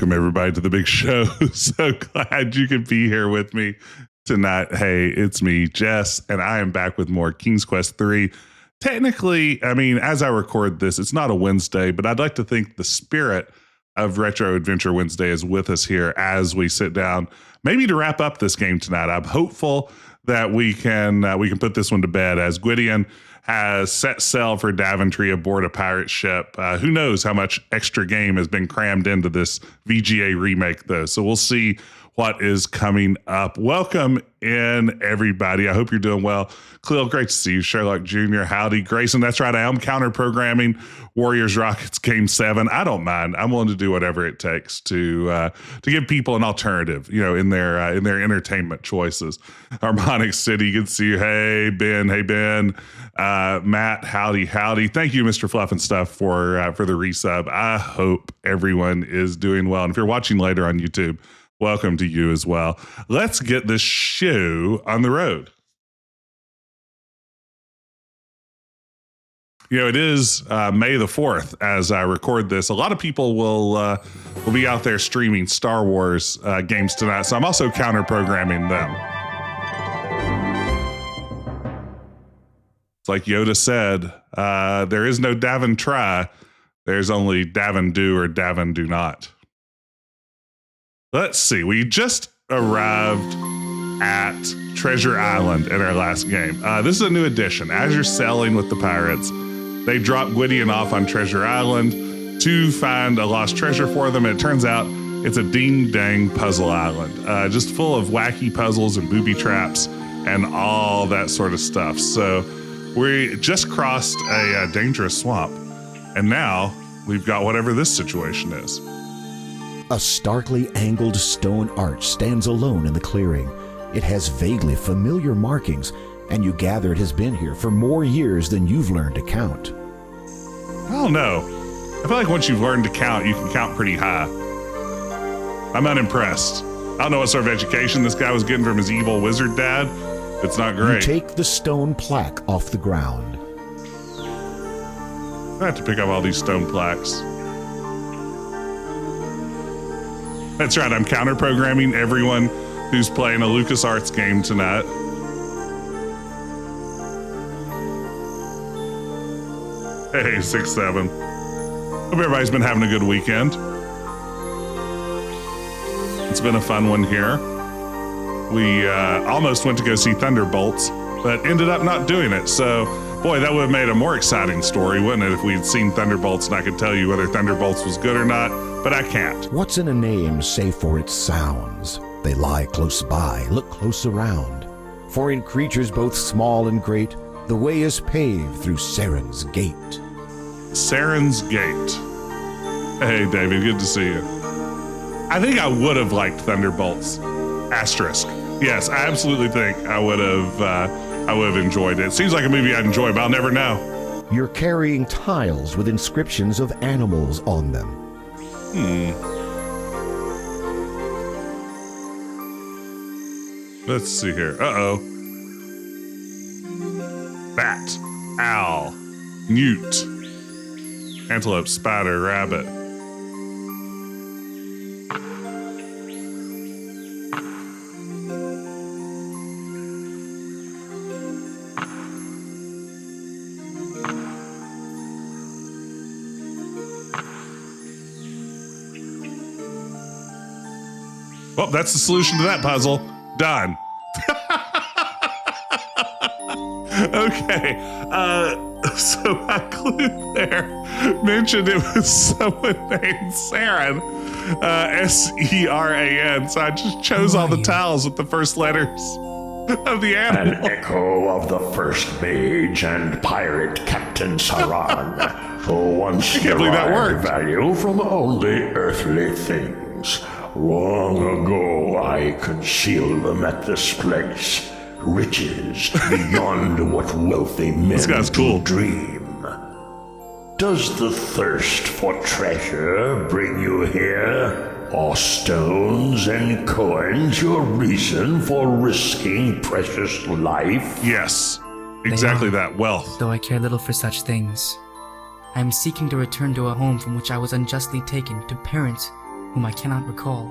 welcome everybody to the big show. So glad you could be here with me tonight. Hey, it's me, Jess, and I am back with more King's Quest 3. Technically, I mean, as I record this, it's not a Wednesday, but I'd like to think the spirit of Retro Adventure Wednesday is with us here as we sit down, maybe to wrap up this game tonight. I'm hopeful that we can put this one to bed as Gwydion has set sail for Daventry aboard a pirate ship. Who knows how much extra game has been crammed into this VGA remake, though. So we'll see what is coming up. Welcome in, everybody. I hope you're doing well. Khalil, great to see you. Sherlock Jr., howdy. Grayson, that's right. I am counter-programming Warriors Rockets Game 7. I don't mind. I'm willing to do whatever it takes to give people an alternative, you know, in their entertainment choices. Harmonic City, good to see you. Hey, Ben. Hey, Ben. Matt, howdy. Thank you, Mr. Fluff and Stuff, for the resub. I hope everyone is doing well. And if you're watching later on YouTube, welcome to you as well. Let's get this show on the road. You know, it is May the 4th as I record this. A lot of people will be out there streaming Star Wars games tonight, so I'm also counter-programming them. It's like Yoda said, there is no Daventry. There's only Davendu or Davendu not. Let's see. We just arrived at Treasure Island in our last game. This is a new addition. As you're sailing with the pirates, they drop Gwydion off on Treasure Island to find a lost treasure for them. And it turns out it's a ding-dang puzzle island, just full of wacky puzzles and booby traps and all that sort of stuff. So we just crossed a dangerous swamp, and now we've got whatever this situation is. A starkly angled stone arch stands alone in the clearing. It has vaguely familiar markings, and you gather it has been here for more years than you've learned to count. I don't know. I feel like once you've learned to count, you can count pretty high. I'm unimpressed. I don't know what sort of education this guy was getting from his evil wizard dad. It's not great. You take the stone plaque off the ground. I have to pick up all these stone plaques. That's right, I'm counter-programming everyone who's playing a LucasArts game tonight. Hey, 6-7. Hope everybody's been having a good weekend. It's been a fun one here. We almost went to go see Thunderbolts, but ended up not doing it. So, boy, that would have made a more exciting story, wouldn't it, if we'd seen Thunderbolts and I could tell you whether Thunderbolts was good or not, but I can't. What's in a name save for its sounds? They lie close by, look close around. For in creatures both small and great, the way is paved through Saren's Gate. Saren's Gate. Hey, David, good to see you. I think I would have liked Thunderbolts. Asterisk. Yes, I absolutely think I would have enjoyed it. Seems like a movie I'd enjoy, but I'll never know. You're carrying tiles with inscriptions of animals on them. Let's see here. Uh-oh. Bat, owl, newt, antelope, spider, rabbit. Well, that's the solution to that puzzle. Done. Okay. So my clue there mentioned it was someone named Saren. S-E-R-A-N. So I just chose all the tiles with the first letters of the animal. An echo of the first mage and pirate Captain Saran, who once derived value from only earthly things. Long ago, I concealed them at this place. Riches beyond what wealthy men can dream. Does the thirst for treasure bring you here? Are stones and coins your reason for risking precious life? Yes, exactly that. Wealth. Though I care little for such things. I am seeking to return to a home from which I was unjustly taken, to parents whom I cannot recall.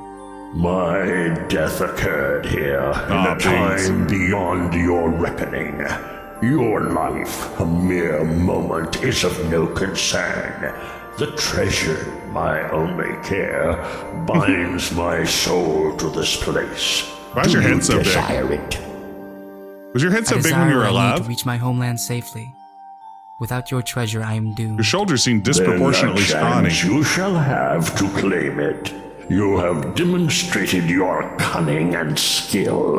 My death occurred here in a time beyond your reckoning. Your life, a mere moment, is of no concern. The treasure, my only care, binds my soul to this place. Why is your head so big? Desire it? Was your head so big when you were I need alive? to reach my homeland safely. Without your treasure, I am doomed. Your shoulders seem disproportionately Then a scrawny. chance you shall have to claim it. You have demonstrated your cunning and skill.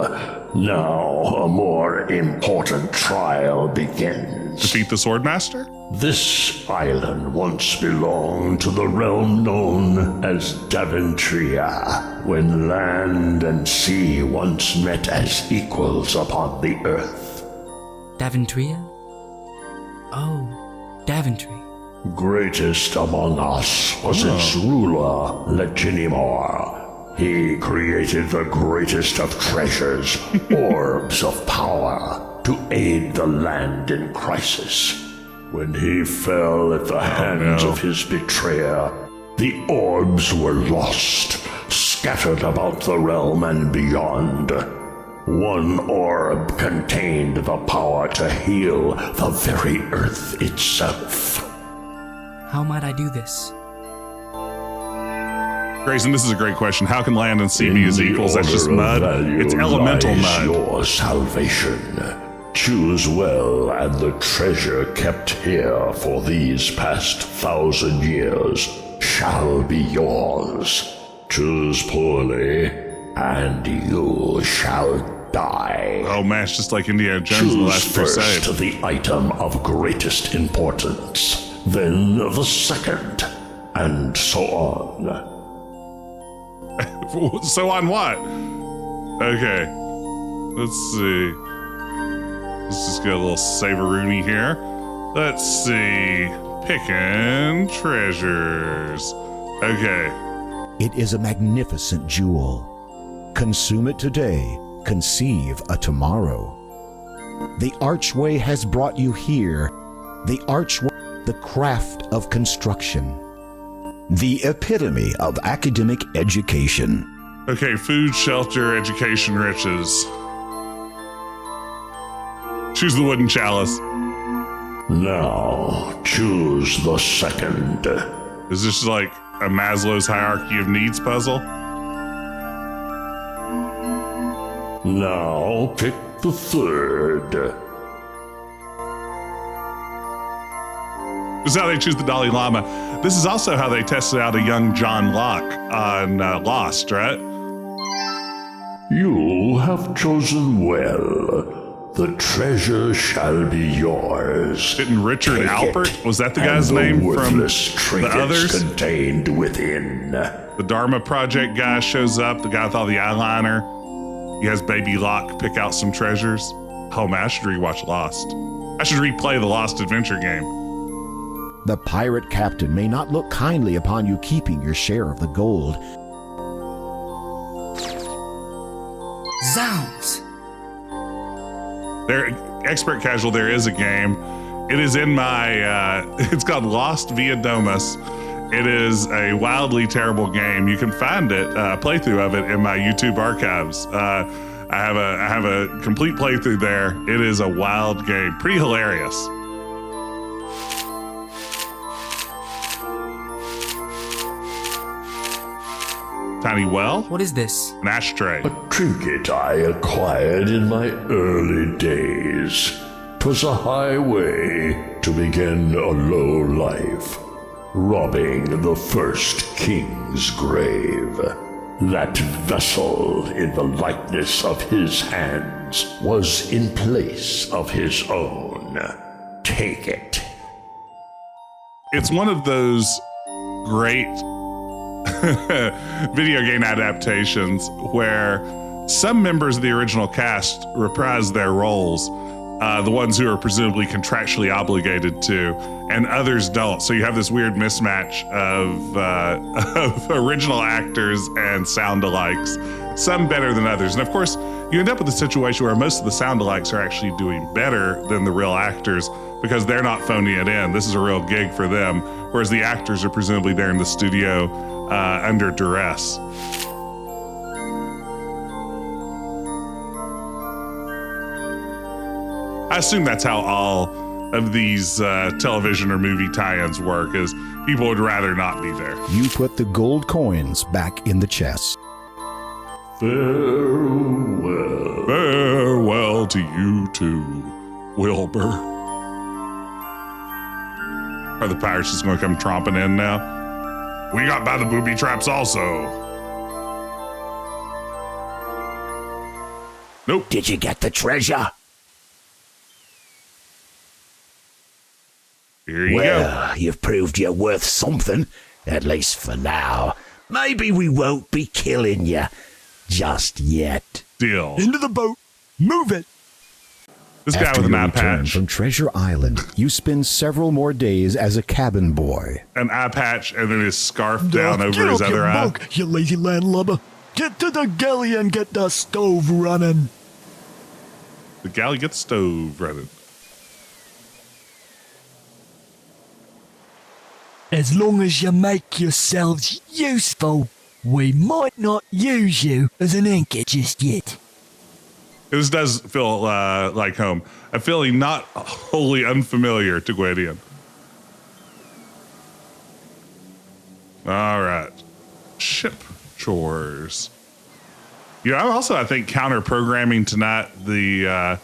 Now a more important trial begins. Defeat the Swordmaster? This island once belonged to the realm known as Daventry, when land and sea once met as equals upon the earth. Daventry? Oh, Daventry. Greatest among us was its ruler, Leginimor. He created the greatest of treasures, orbs of power, to aid the land in crisis. When he fell at the hands of his betrayer, the orbs were lost, scattered about the realm and beyond. One orb contained the power to heal the very earth itself. How might I do this? Grayson, this is a great question. How can land and sea be as equals? That's just mud. It's elemental mud. Your salvation. Choose well, and the treasure kept here for these past 1,000 years shall be yours. Choose poorly, and you shall die. Oh man, it's just like Indiana Jones in the Last Choose Crusade. first the item of greatest importance, then the second, and so on. So on what? Okay. Let's see. Let's just get a little Savooroony here. Let's see. Picking treasures. Okay. It is a magnificent jewel. Consume it today, conceive a tomorrow. The archway has brought you here. The archway, the craft of construction. The epitome of academic education. Okay, food, shelter, education, riches. Choose the wooden chalice. Now, choose the second. Is this like a Maslow's hierarchy of needs puzzle? Now, pick the third. This is how they choose the Dalai Lama. This is also how they tested out a young John Locke on Lost, right? You have chosen well. The treasure shall be yours. Didn't Richard Take Alpert, it, was that the and guy's the name from worthless the trinkets others? contained within. The Dharma Project guy shows up, the guy with all the eyeliner. He has Baby Locke pick out some treasures. Oh man, I should rewatch Lost. I should replay the Lost adventure game. The pirate captain may not look kindly upon you keeping your share of the gold. Zounds! There, expert casual, there is a game. It is in my, it's called Lost Via Domus. It is a wildly terrible game. You can find it, playthrough of it in my YouTube archives. I have a complete playthrough there. It is a wild game, pretty hilarious. Tiny well? What is this? An ashtray. A trinket I acquired in my early days. 'Twas a highway to begin a low life, robbing the first king's grave. That vessel in the likeness of his hands was in place of his own. Take it. It's one of those great video game adaptations where some members of the original cast reprise their roles, the ones who are presumably contractually obligated to, and others don't. So you have this weird mismatch of original actors and sound-alikes, some better than others. And of course, you end up with a situation where most of the sound-alikes are actually doing better than the real actors because they're not phoning it in. This is a real gig for them, whereas the actors are presumably there in the studio under duress. I assume that's how all of these television or movie tie-ins work, is people would rather not be there. You put the gold coins back in the chest. Farewell. Farewell to you too, Wilbur. Are the pirates just going to come tromping in now? We got by the booby traps also. Nope. Did you get the treasure? Here you go. Well, you've proved you're worth something, at least for now. Maybe we won't be killing you just yet. Deal. Into the boat. Move it. This guy After with an your eye return patch. from Treasure Island, you spend several more days as a cabin boy. An eye patch and then his scarf down over his other eye. Bunk, you lazy landlubber. Get to the galley and get the stove running. The galley gets stove running. As long as you make yourselves useful, we might not use you as an anchor just yet. This does feel like home. A feeling not wholly unfamiliar to Gwydion. All right. Ship chores. You know, I'm also, I think, counter-programming tonight the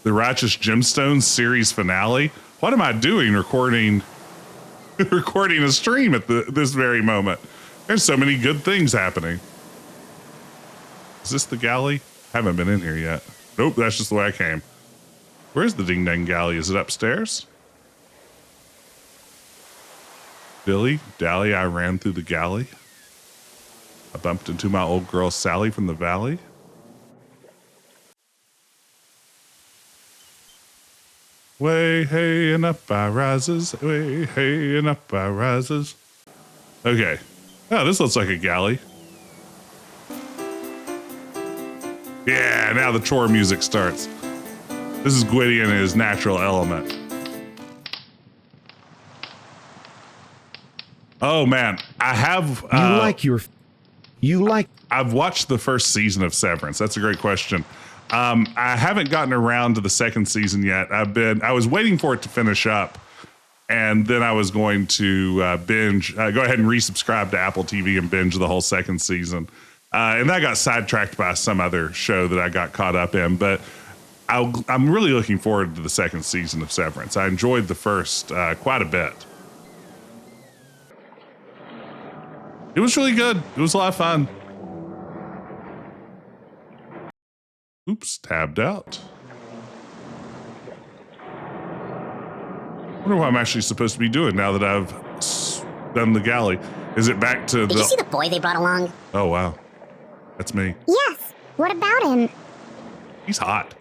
Righteous Gemstones series finale. What am I doing recording a stream at this very moment? There's so many good things happening. Is this the galley? Haven't been in here yet. Nope, that's just the way I came. Where's the ding dang galley? Is it upstairs? Dilly dally, I ran through the galley. I bumped into my old girl Sally from the valley. Way hey and up I rises. Way hey and up I rises. Okay. Oh, this looks like a galley. Yeah, now the chore music starts. This is Gwydion in his natural element. Oh man, I have. I've watched the first season of Severance. That's a great question. I haven't gotten around to the second season yet. I was waiting for it to finish up, and then I was going to binge. Go ahead and resubscribe to Apple TV and binge the whole second season. And that got sidetracked by some other show that I got caught up in. But I'm really looking forward to the second season of Severance. I enjoyed the first quite a bit. It was really good. It was a lot of fun. Oops, tabbed out. I wonder what I'm actually supposed to be doing now that I've done the galley. Is it back to Did you see the boy they brought along? Oh, wow. That's me. Yes. What about him? He's hot.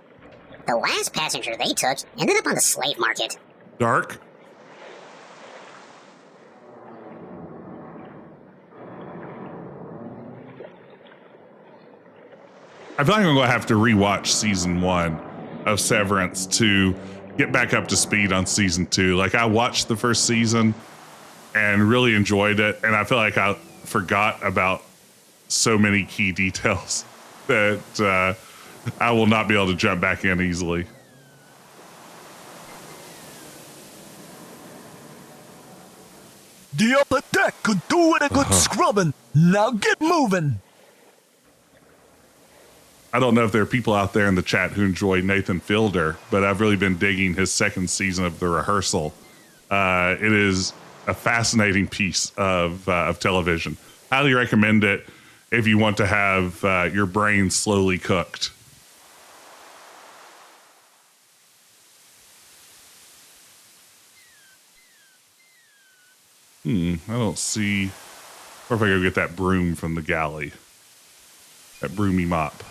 The last passenger they took ended up on the slave market. Dark. I feel like I'm going to have to rewatch season 1 of Severance to get back up to speed on season 2. Like, I watched the first season and really enjoyed it, and I feel like I forgot about so many key details that I will not be able to jump back in easily. The upper deck could do with a good scrubbing. Now get moving. I don't know if there are people out there in the chat who enjoy Nathan Fielder, but I've really been digging his second season of The Rehearsal. It is a fascinating piece of television. Highly recommend it if you want to have your brain slowly cooked. I don't see. Or if I go get that broom from the galley. That broomy mop.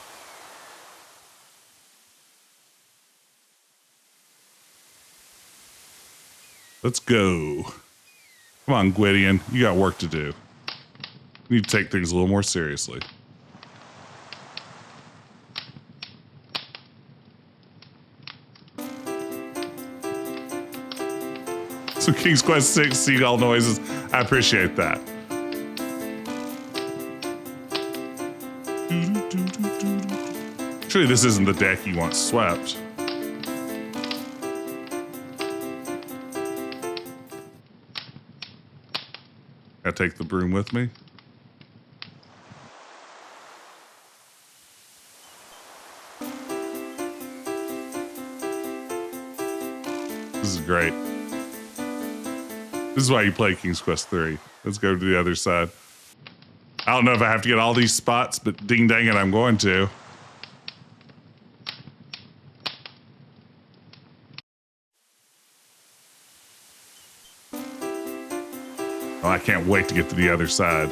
Let's go. Come on, Gwydion. You got work to do. You need to take things a little more seriously. So King's Quest 6 seagull noises. I appreciate that. Surely this isn't the deck you want swept. I take the broom with me. This is great. This is why you play King's Quest 3. Let's go to the other side. I don't know if I have to get all these spots, but ding dang it, I'm going to. Oh, I can't wait to get to the other side.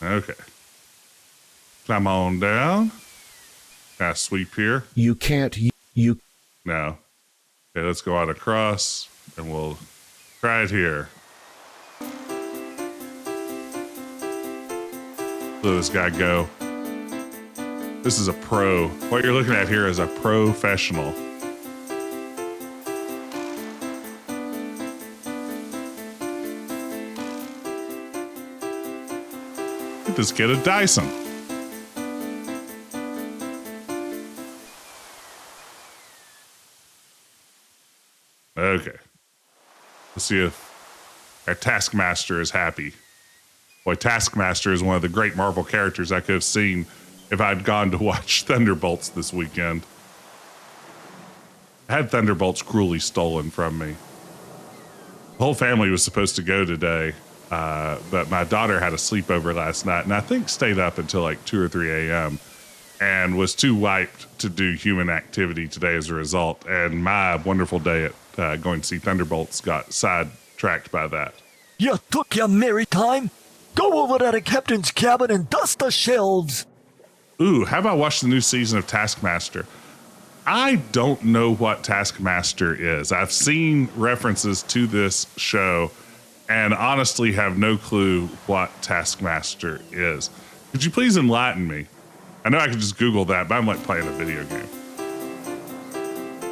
Okay. Climb on down. Can I sweep here? You can't. You. No. Okay, let's go out across, and we'll try it here. Let this guy go. This is a pro. What you're looking at here is a professional. Get this kid a Dyson. Okay. Let's see if our Taskmaster is happy. Boy, Taskmaster is one of the great Marvel characters I could have seen if I'd gone to watch Thunderbolts this weekend. I had Thunderbolts cruelly stolen from me. The whole family was supposed to go today, but my daughter had a sleepover last night, and I think stayed up until like 2 or 3 a.m. and was too wiped to do human activity today as a result. And my wonderful day at going to see Thunderbolts got sidetracked by that. You took your merry time. Go over to the captain's cabin and dust the shelves. Ooh, how about watch the new season of Taskmaster? I don't know what Taskmaster is. I've seen references to this show and honestly have no clue what Taskmaster is. Could you please enlighten me? I know I could just Google that, but I'm like playing a video game.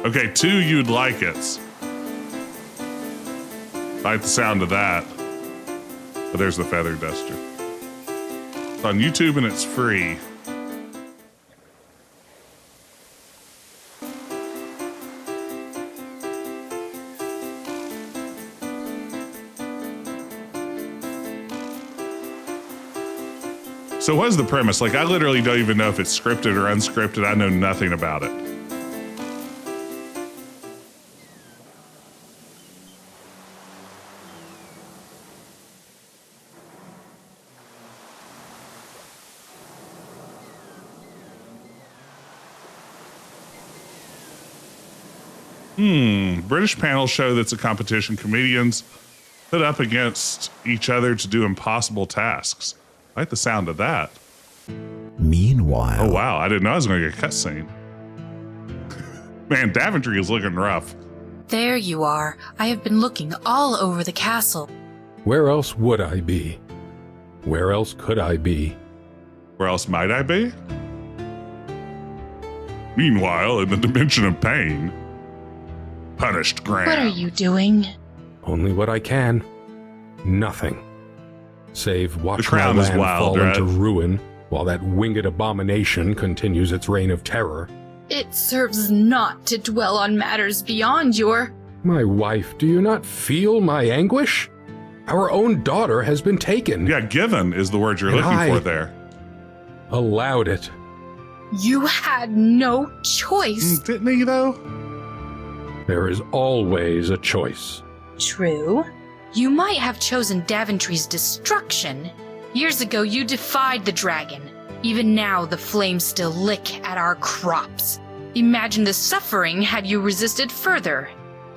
Okay, 2 you'd like it. Like the sound of that. But there's the feather duster. It's on YouTube and it's free. So what is the premise? Like, I literally don't even know if it's scripted or unscripted. I know nothing about it. British panel show that's a competition. Comedians put up against each other to do impossible tasks. I like the sound of that. Meanwhile. Oh, wow. I didn't know I was going to get a cutscene. Man, Daventry is looking rough. There you are. I have been looking all over the castle. Where else would I be? Where else could I be? Where else might I be? Meanwhile, in the dimension of pain, punished Graham. What are you doing? Only what I can. Nothing. Save watch The crown my is land wild, fall right? into ruin while that winged abomination continues its reign of terror. It serves not to dwell on matters beyond your... My wife, do you not feel my anguish? Our own daughter has been taken. Yeah, given is the word you're And looking I for there. Allowed it. You had no choice. Didn't he, though? There is always a choice. True. You might have chosen Daventry's destruction. Years ago, you defied the dragon. Even now, the flames still lick at our crops. Imagine the suffering had you resisted further.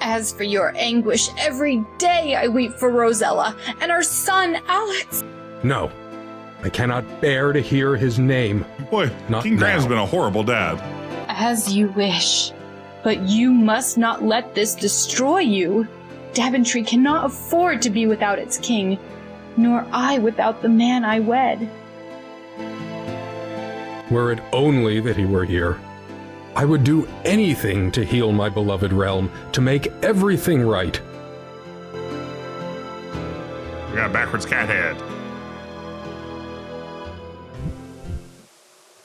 As for your anguish, every day I weep for Rosella and our son, Alex. No, I cannot bear to hear his name. Boy, Not King Graham's now. been a horrible dad. As you wish. But you must not let this destroy you. Daventry cannot afford to be without its king, nor I without the man I wed. Were it only that he were here, I would do anything to heal my beloved realm, to make everything right. got a backwards cat head.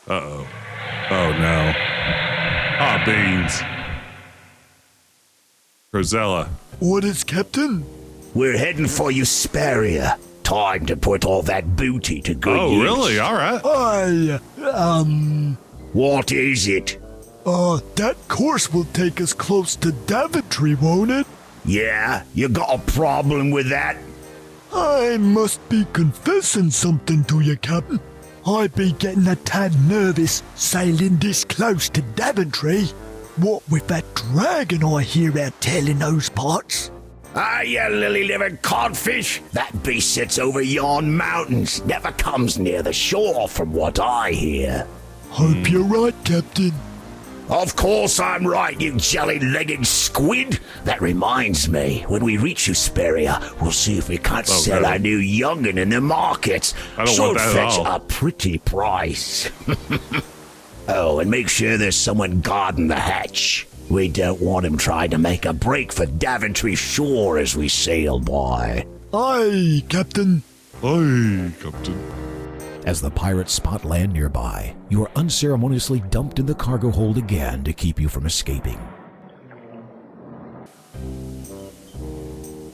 Uh-oh. Oh, no. Oh, beans. Rosella. What is, Captain? We're heading for Usperia. Time to put all that booty to good use. Oh, really? All right. What is it? That course will take us close to Daventry, won't it? Yeah? You got a problem with that? I must be confessing something to you, Captain. I be getting a tad nervous sailing this close to Daventry. What with that dragon I hear out telling those parts. Ah, you lily-livered codfish! That beast sits over yon mountains, never comes near the shore from what I hear. Hope you're right, Captain. Of course I'm right, you jelly-legged squid! That reminds me, when we reach Usperia, we'll see if we can't sell our new young'un in the market. I don't Should want that at fetch all. a pretty price. Oh, and make sure there's someone guarding the hatch. We don't want him trying to make a break for Daventry shore as we sail by. Aye, Captain. Aye, Captain. As the pirates spot land nearby, you are unceremoniously dumped in the cargo hold again to keep you from escaping.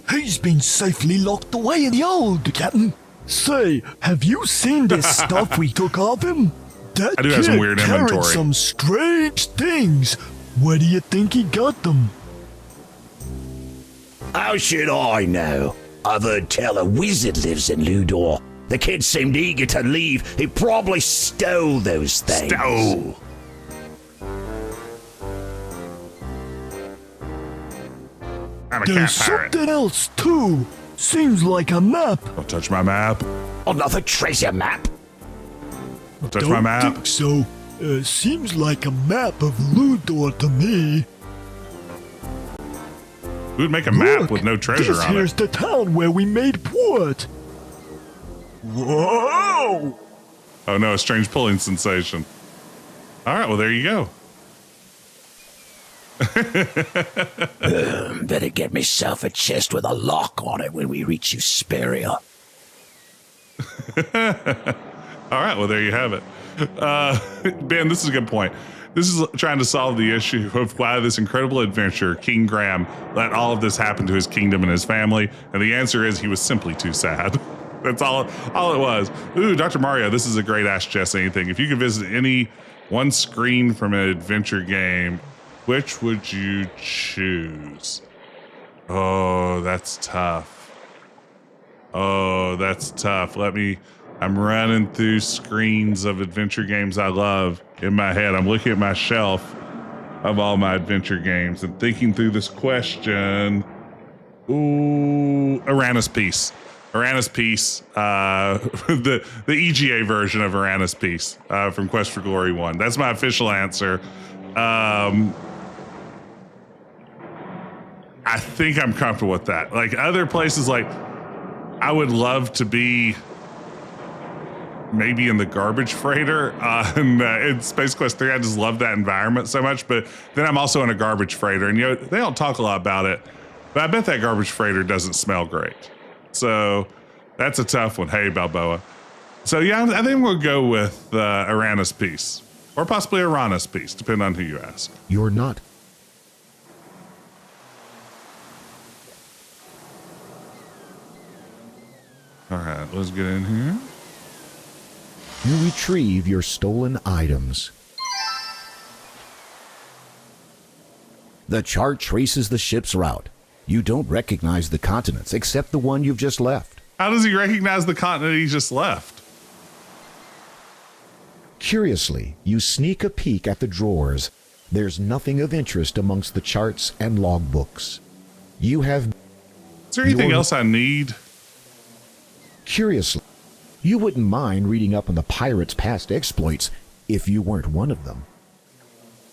He's been safely locked away in the hold, Captain. Say, have you seen this stuff we took off him? That I do have some kid weird carried inventory. some strange things. Where do you think he got them? How should I know? I've heard tell a wizard lives in Ludor. The kid seemed eager to leave. He probably stole those things. Stole. I'm a There's cat pirate. something else, too. Seems like a map. Don't touch my map. Another treasure map? Don't touch Don't my map. think so. Seems like a map of Ludor to me. Who'd make a map Look, with no treasure this on here's it? the town where we made port. Whoa! Oh no, a strange pulling sensation. All right, well there you go. Better get myself a chest with a lock on it when we reach Usperia. All right, well there you have it. Ben, this is a good point. This is trying to solve the issue of why this incredible adventurer, King Graham, let all of this happen to his kingdom and his family. And the answer is he was simply too sad. That's all it was. Ooh, Dr. Mario, this is a great Ask Jess Anything. If you could visit any one screen from an adventure game, which would you choose? Oh, that's tough. Oh, that's tough. I'm running through screens of adventure games I love in my head. I'm looking at my shelf of all my adventure games and thinking through this question. Ooh, Aranis Peace. Aranis Peace, the EGA version of Aranis Peace from Quest for Glory 1. That's my official answer. I think I'm comfortable with that. Like other places, like I would love to be maybe in the garbage freighter in Space Quest 3. I just love that environment so much. But then I'm also in a garbage freighter, and they don't talk a lot about it. But I bet that garbage freighter doesn't smell great. So that's a tough one. Hey, Balboa. So yeah, I think we'll go with Aranis Peace, or possibly Aranis Peace, depending on who you ask. You're not. All right, let's get in here. You retrieve your stolen items. The chart traces the ship's route. You don't recognize the continents except the one you've just left. How does he recognize the continent he just left? Curiously, you sneak a peek at the drawers. There's nothing of interest amongst the charts and logbooks. You have... Is there anything else I need? Curiously, you wouldn't mind reading up on the pirates' past exploits if you weren't one of them.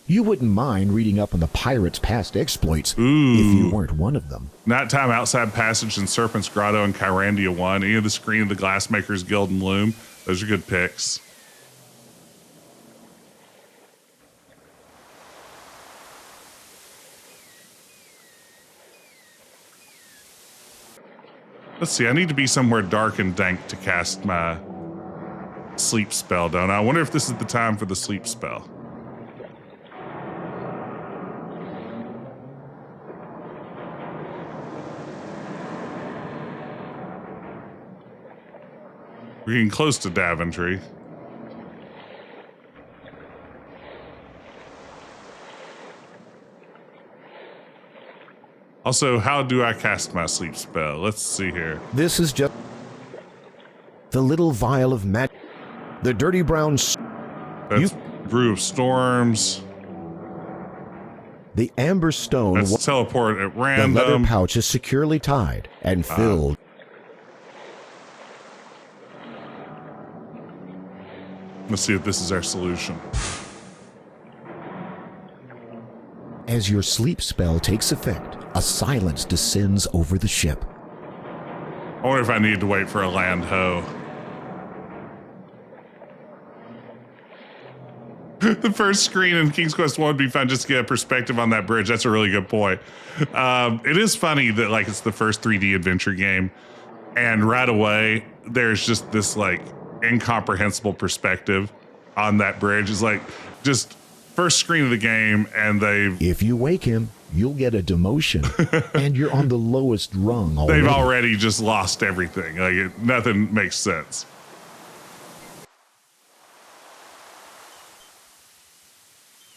You wouldn't mind reading up on the pirates' past exploits if you weren't one of them. Nighttime Outside Passage and Serpent's Grotto and Kyrandia 1. Any of the Screen of the Glassmakers Guild and Loom. Those are good picks. Let's see, I need to be somewhere dark and dank to cast my sleep spell, don't I? I wonder if this is the time for the sleep spell. We're getting close to Daventry. Also, how do I cast my sleep spell? Let's see here. This is just the little vial of magic. The dirty brown. That's Brew of Storms. The amber stone. That's teleport at random. The leather pouch is securely tied and filled. Let's see if this is our solution. As your sleep spell takes effect, a silence descends over the ship. I wonder if I need to wait for a land ho. The first screen in King's Quest 1 would be fun just to get a perspective on that bridge. That's a really good point. It is funny that like it's the first 3D adventure game, and right away there's just this like incomprehensible perspective on that bridge. It's like just first screen of the game, and If you wake him, you'll get a demotion, and you're on the lowest rung already. they've already just lost everything. Like nothing makes sense.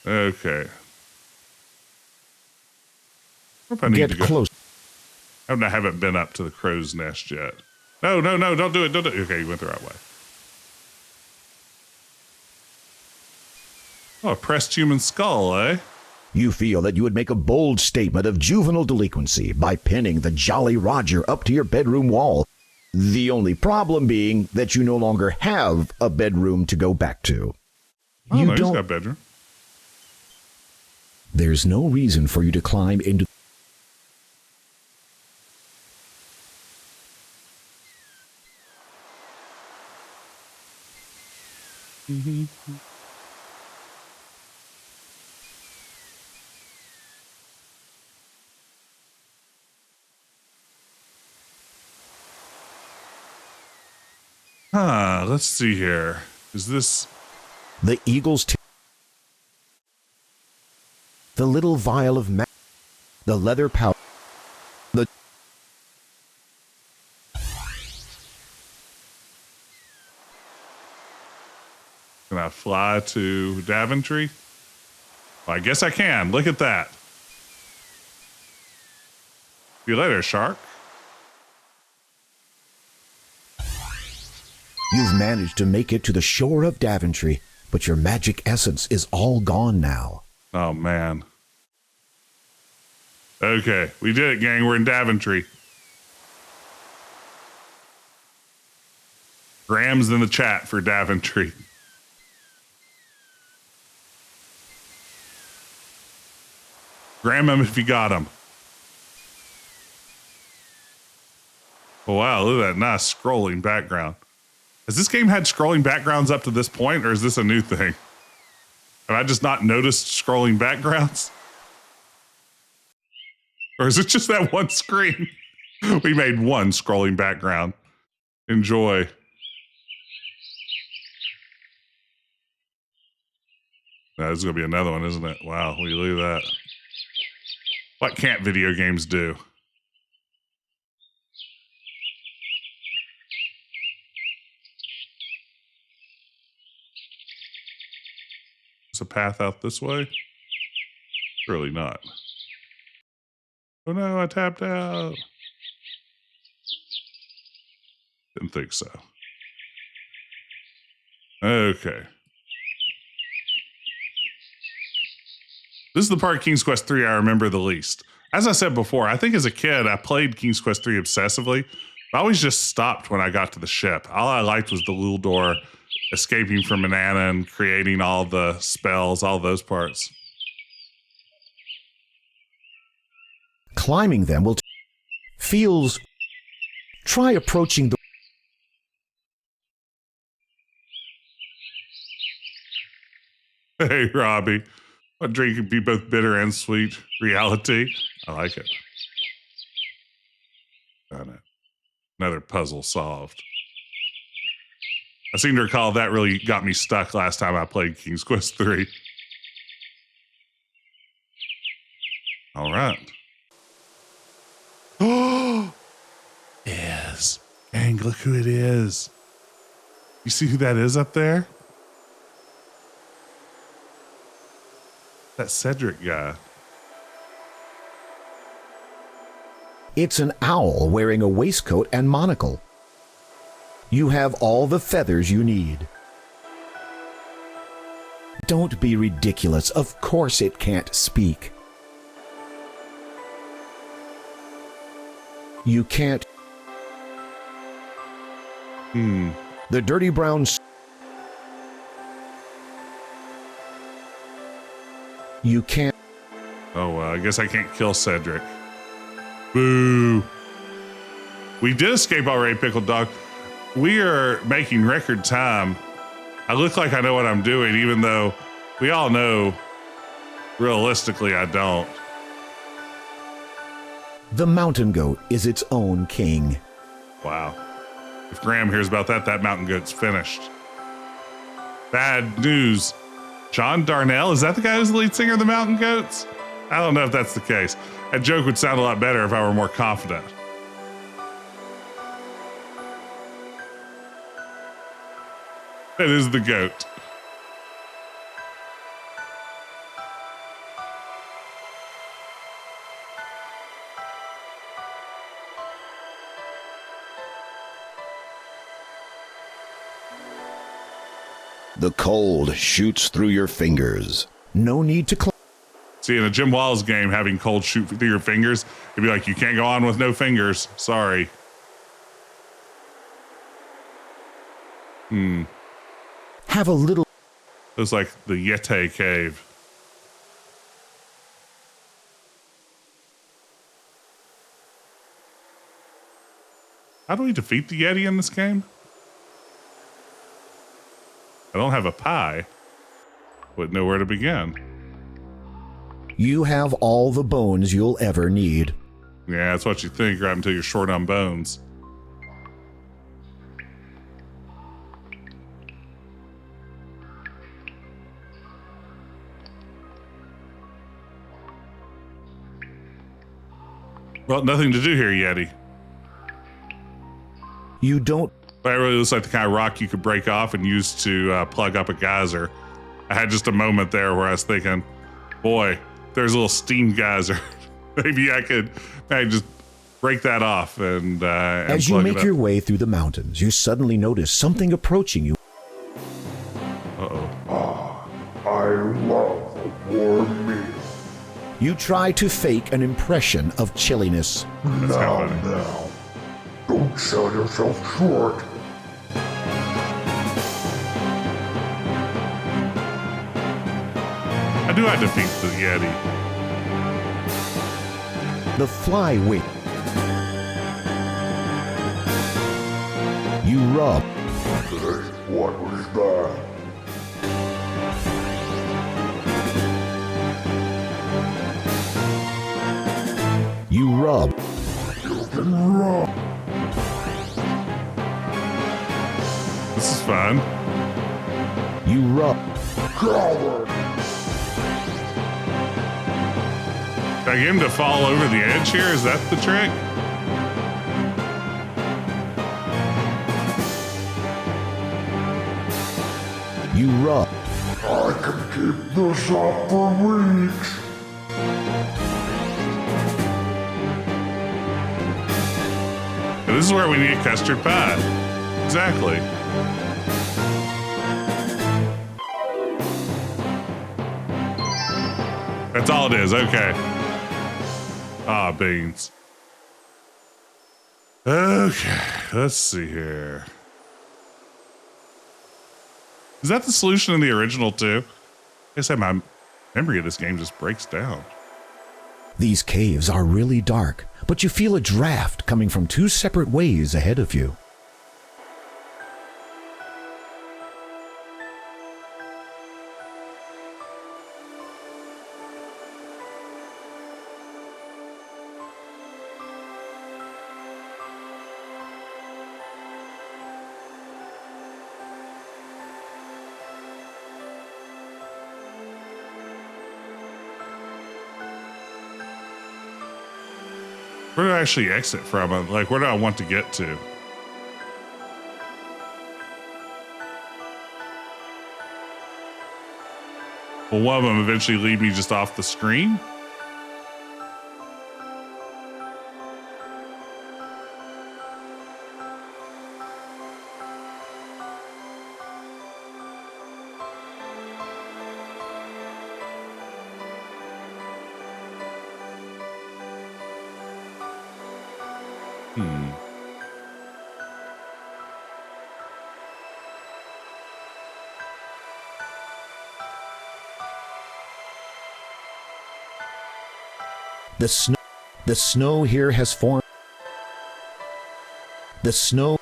Okay. If I need Get to go. close. I haven't been up to the crow's nest yet. No, don't do it. Don't do it. Okay, you went the right way. Oh, a pressed human skull, eh? You feel that you would make a bold statement of juvenile delinquency by pinning the Jolly Roger up to your bedroom wall. The only problem being that you no longer have a bedroom to go back to. Oh, You no, he's don't. got a bedroom. There's no reason for you to climb into. Let's see here. Is this... The eagle's the little vial of the leather pouch. The Can I fly to Daventry? Well, I guess I can. Look at that. See you later, shark. You've managed to make it to the shore of Daventry, but your magic essence is all gone now. Oh, man. Okay, we did it, gang. We're in Daventry. Graham's in the chat for Daventry. Graham him if you got him. Oh, wow, look at that nice scrolling background. Has this game had scrolling backgrounds up to this point, or is this a new thing? Have I just not noticed scrolling backgrounds? Or is it just that one screen? We made one scrolling background. Enjoy. Now, this is going to be another one, isn't it? Wow, will you look at that? What can't video games do? Is a path out this way? Surely not. Oh no, I tapped out. Didn't think so. Okay. This is the part of King's Quest 3 I remember the least. As I said before, I think as a kid, I played King's Quest 3 obsessively. I always just stopped when I got to the ship. All I liked was the little door, escaping from Manana and creating all the spells, all those parts. Climbing them will feels. Try approaching the. Hey, Robbie. A drink can be both bitter and sweet. Reality. I like it. Got it. puzzle solved. I seem to recall that really got me stuck last time I played King's Quest 3. All right. Oh, yes. Dang, look who it is. You see who that is up there? That Cedric guy. It's an owl wearing a waistcoat and monocle. You have all the feathers you need. Don't be ridiculous. Of course it can't speak. You can't. The dirty brown. You can't. Oh, well, I guess I can't kill Cedric. Boo. We did escape already, Pickled Dog. We are making record time. I look like I know what I'm doing, even though we all know, realistically, I don't. The mountain goat is its own king. Wow. If Graham hears about that, that mountain goat's finished. Bad news. John Darnell, is that the guy who's the lead singer of the Mountain Goats? I don't know if that's the case. That joke would sound a lot better if I were more confident. It is the goat. The cold shoots through your fingers. No need to See, in a Jim Wallace game, having cold shoot through your fingers, it'd be like, you can't go on with no fingers. Sorry. have a little. It was like the Yeti cave. How do we defeat the Yeti in this game? I don't have a pie. Wouldn't know where to begin. You have all the bones you'll ever need. Yeah, that's what you think right until you're short on bones. Well, nothing to do here, Yeti. You don't. That really looks like the kind of rock you could break off and use to plug up a geyser. I had just a moment there where I was thinking, boy, there's a little steam geyser. Maybe I could just break that off and As you make your way through the mountains, you suddenly notice something approaching you. I love warm meat. You try to fake an impression of chilliness. Now. Don't sell yourself short. How do I defeat the Yeti? The fly wing. You rub. What was that? You rub. You can rub. This is fun. You rub. Coward. Did I get him to fall over the edge here? Is that the trick? You rub. I can keep this up for weeks. And this is where we need custard pie. Exactly. That's all it is. Okay. Ah, beans. Okay. Let's see here. Is that the solution in the original too? I guess my memory of this game just breaks down. These caves are really dark, but you feel a draft coming from two separate ways ahead of you. Where do I actually exit from? Like, where do I want to get to? Will one of them eventually lead me just off the screen? The snow here has formed. The snow.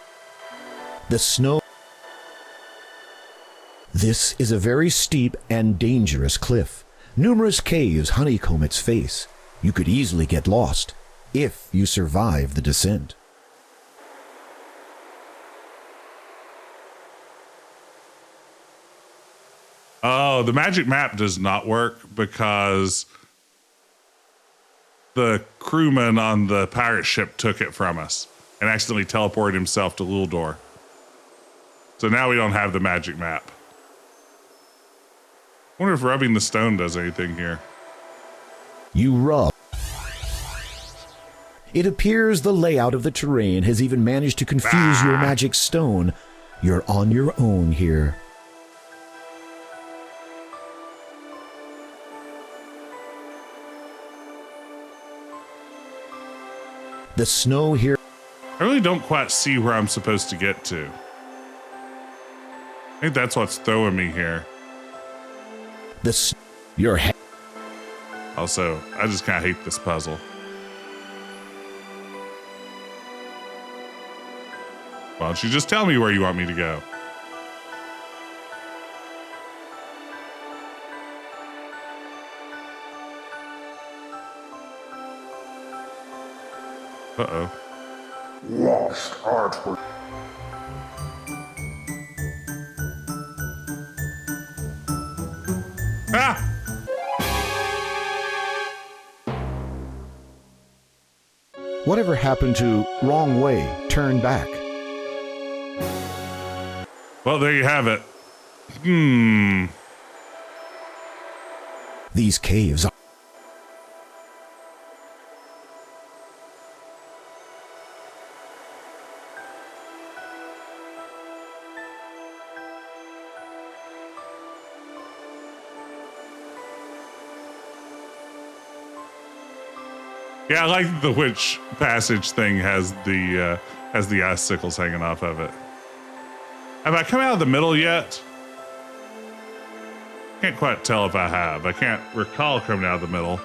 This is a very steep and dangerous cliff. Numerous caves honeycomb its face. You could easily get lost if you survive the descent. Oh, the magic map does not work because the crewman on the pirate ship took it from us and accidentally teleported himself to Lildor. So now we don't have the magic map. I wonder if rubbing the stone does anything here. You rub. It appears the layout of the terrain has even managed to confuse your magic stone. You're on your own here. The snow here. I really don't quite see where I'm supposed to get to. I think that's what's throwing me here. Your head. Also, I just kind of hate this puzzle. Why don't you just tell me where you want me to go? Uh-oh. Lost artwork. Ah! Whatever happened to wrong way, turn back? Well, there you have it. These caves are... Yeah, I like the witch passage thing has the icicles hanging off of it. Have I come out of the middle yet? Can't quite tell if I have. I can't recall coming out of the middle.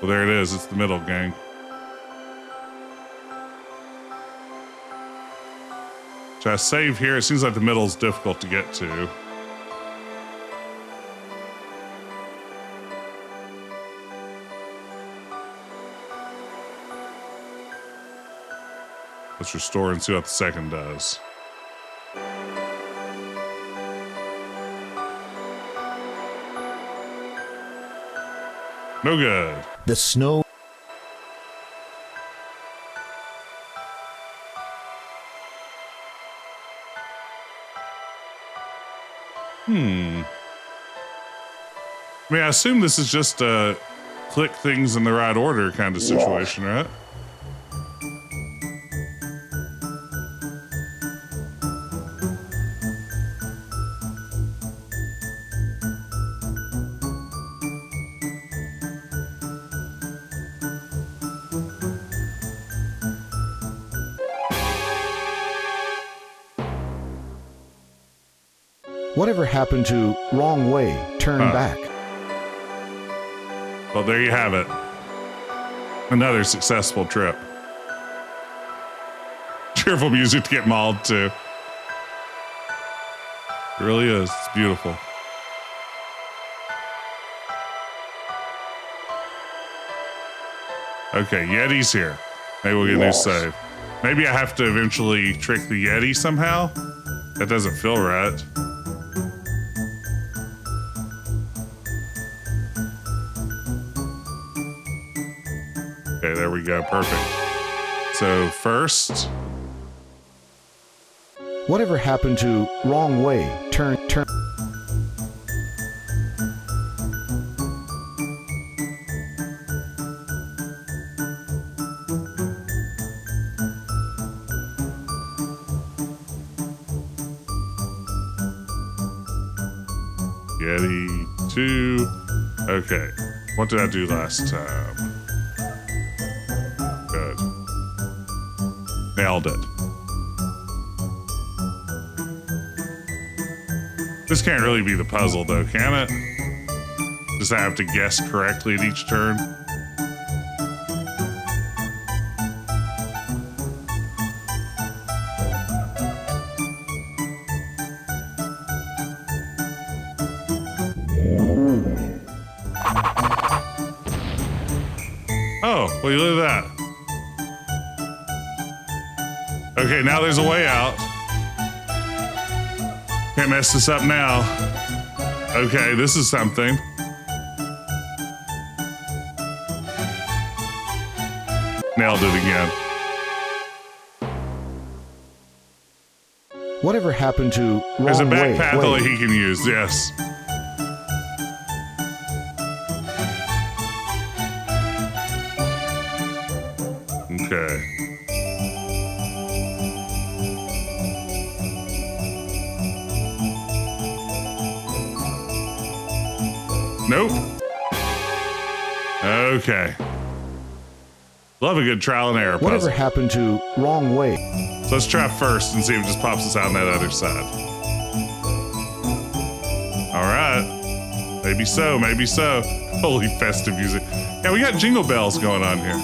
Well, there it is. It's the middle, gang. Should I save here? It seems like the middle is difficult to get to. Let's restore and see what the second does. No good. The snow... I mean, I assume this is just a click things in the right order kind of situation, right? Whatever happened to wrong way, turn back? Well, there you have it. Another successful trip. Cheerful music to get mauled to. It really is. It's beautiful. Okay, Yeti's here. Maybe we'll get a new save. Maybe I have to eventually trick the Yeti somehow? That doesn't feel right. Okay, there we go. Perfect. So first... Whatever happened to wrong way, turn. Yeti 2. Okay. What did I do last time? Good. Nailed it. This can't really be the puzzle though, can it? Just have to guess correctly at each turn. Oh, well, look at that. Okay, now there's a way out. Can't mess this up now. Okay, this is something. Nailed it again. Whatever happened to wrong There's a back way, path way. only he can use, yes. Okay. Nope. Okay. Love a good trial and error puzzle. Whatever happened to wrong way? So let's try first and see if it just pops us out on that other side. All right. Maybe so, maybe so. Holy festive music. Yeah, we got jingle bells going on here.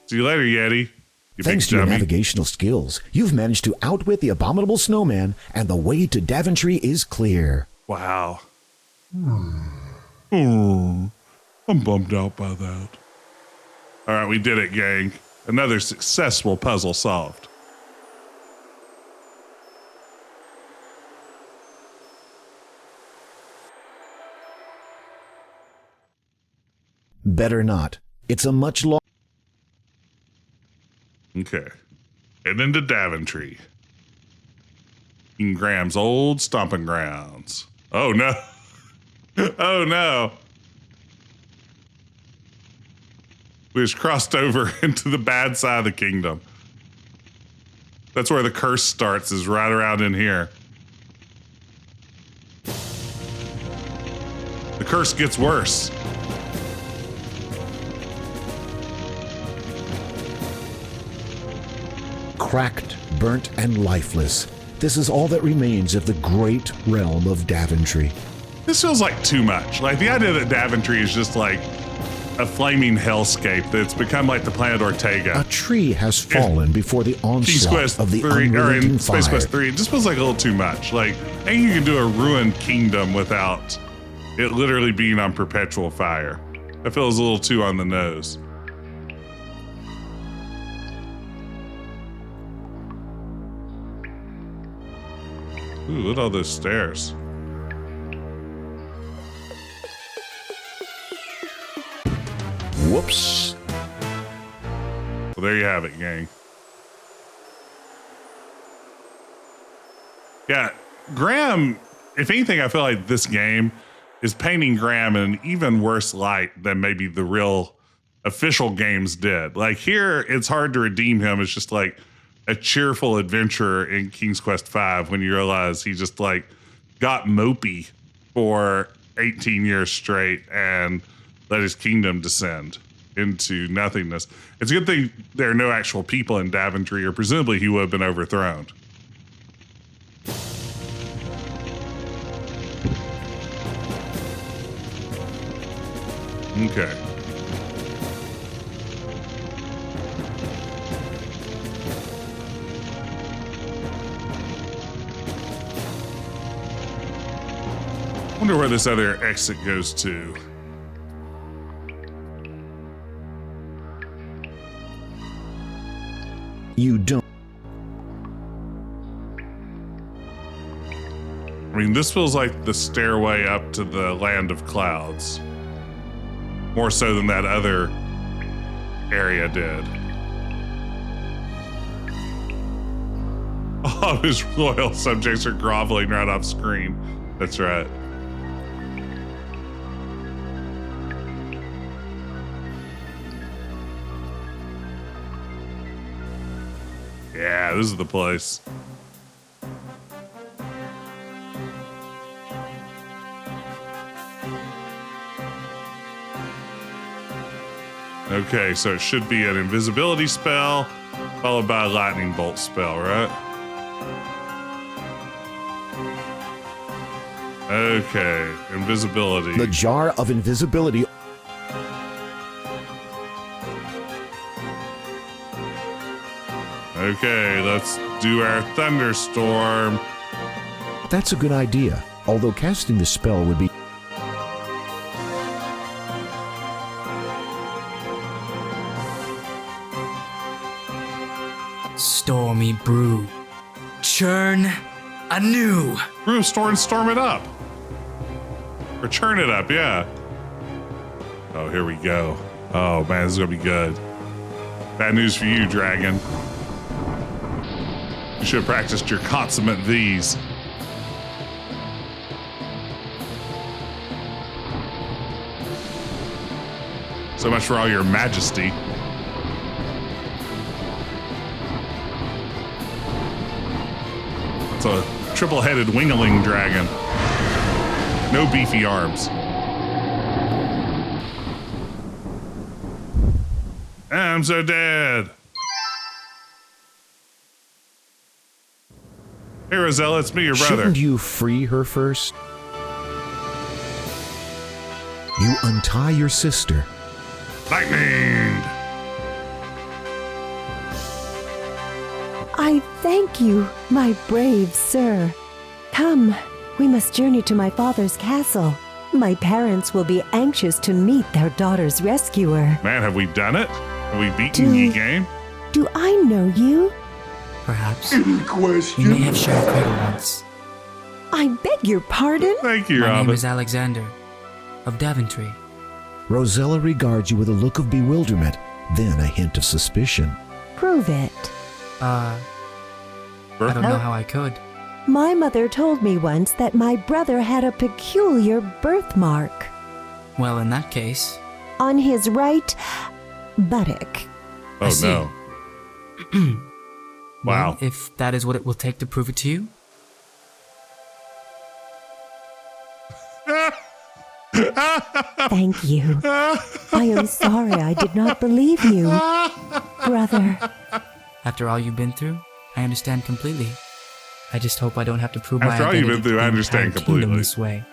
See you later, Yeti. You Thanks big to your dummy. navigational skills, you've managed to outwit the abominable snowman, and the way to Daventry is clear. Wow. Oh, I'm bummed out by that. All right, we did it, gang. Another successful puzzle solved. Better not. It's a much longer. Okay. Heading into Daventry. In Graham's old stomping grounds. Oh, no. Oh, no. We just crossed over into the bad side of the kingdom. That's where the curse starts, is right around in here. The curse gets worse. Cracked, burnt, and lifeless. This is all that remains of the great realm of Daventry. This feels like too much. Like the idea that Daventry is just like a flaming hellscape that's become like the planet Ortega. A tree has fallen before the King's onslaught Quest of the 3, or in unrelenting Space fire. Quest 3, it just feels like a little too much. Like, I think you can do a ruined kingdom without it literally being on perpetual fire. That feels a little too on the nose. Ooh, look at all those stairs. Whoops. Well, there you have it, gang. Yeah, Graham, if anything, I feel like this game is painting Graham in an even worse light than maybe the real official games did. Like here, it's hard to redeem him as just like a cheerful adventurer in King's Quest V when you realize he just like got mopey for 18 years straight and let his kingdom descend into nothingness. It's a good thing there are no actual people in Daventry, or presumably he would have been overthrown. Okay. Wonder where this other exit goes to. You don't. I mean, this feels like the stairway up to the land of clouds. More so than that other area did. All of his royal subjects are groveling right off screen. That's right. Yeah, this is the place. Okay, so it should be an invisibility spell, followed by a lightning bolt spell, right? Okay, invisibility. The jar of invisibility. Okay, let's do our thunderstorm. That's a good idea, although casting the spell would be... Stormy brew. Churn anew. Brew, storm it up. Or churn it up, yeah. Oh, here we go. Oh, man, this is going to be good. Bad news for you, dragon. You should have practiced your consummate V's. So much for all your majesty. It's a triple-headed wingling dragon. No beefy arms. I'm so dead. Hey, Rosella, it's me, your brother. Shouldn't you free her first? You untie your sister. Lightning! I thank you, my brave sir. Come, we must journey to my father's castle. My parents will be anxious to meet their daughter's rescuer. Man, have we done it? Have we beaten ye game? Do I know you? Perhaps. Any question? You may have shared a cradle once. I beg your pardon? Thank you, My name Robin. is Alexander, of Daventry. Rosella regards you with a look of bewilderment, then a hint of suspicion. Prove it. I don't know how I could. My mother told me once that my brother had a peculiar birthmark Well, in that case, on his right buttock. Oh, see. no. Wow. well, if that is what it will take to prove it to you, Thank you. I am sorry I did not believe you, brother. after all you've been through, I understand completely. I just hope I don't have to prove my After all you've identity been through, I to the understand entire kingdom completely. this way.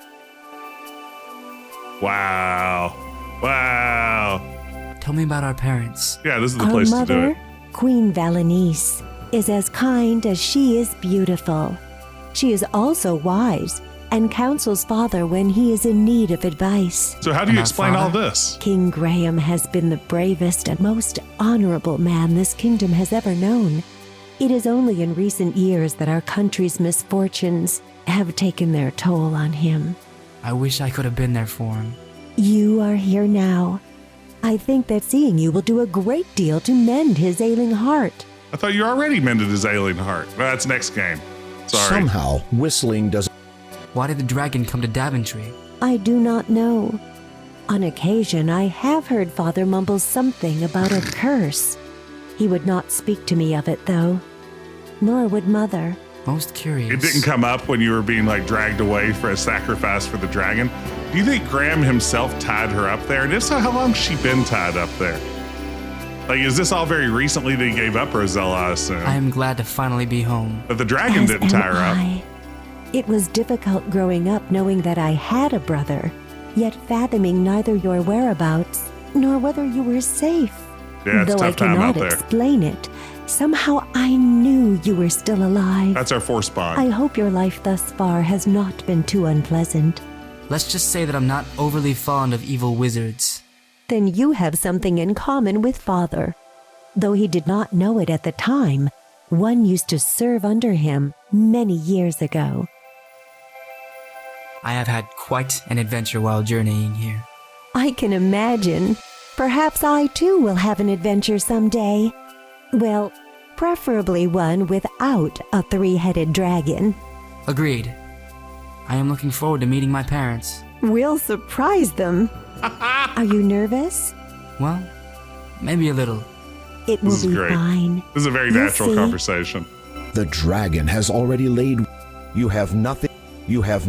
Wow. Wow. Tell me about our parents. Yeah, this is the Our place to do mother, it. Queen Valenice, is as kind as she is beautiful. She is also wise and counsels father when he is in need of advice. So how do you And our explain all father? this? King Graham has been the bravest and most honorable man this kingdom has ever known. It is only in recent years that our country's misfortunes have taken their toll on him. I wish I could have been there for him. You are here now. I think that seeing you will do a great deal to mend his ailing heart. I thought you already mended his alien heart. Well, that's next game. Sorry. Somehow, whistling doesn't... Why did the dragon come to Daventry? I do not know. On occasion, I have heard Father mumble something about a curse. He would not speak to me of it, though. Nor would Mother. Most curious. It didn't come up when you were being like dragged away for a sacrifice for the dragon. Do you think Graham himself tied her up there? And if so, how long's she been tied up there? Like, is this all very recently that he gave up Rosella, I assume? I am glad to finally be home. But the dragon As didn't tie her up. am I. It was difficult growing up knowing that I had a brother, yet fathoming neither your whereabouts nor whether you were safe. Yeah, it's a Though I tough time out cannot there. explain it, somehow I knew you were still alive. That's our force bond. I hope your life thus far has not been too unpleasant. Let's just say that I'm not overly fond of evil wizards. Then you have something in common with Father. Though he did not know it at the time, one used to serve under him many years ago. I have had quite an adventure while journeying here. I can imagine. Perhaps I too will have an adventure someday. Well, preferably one without a three-headed dragon. Agreed. I am looking forward to meeting my parents. We'll surprise them. Are you nervous? Well, maybe a little. It will This is be great. fine. This is a very You'll natural see. conversation. The dragon has already laid. You have nothing. You have.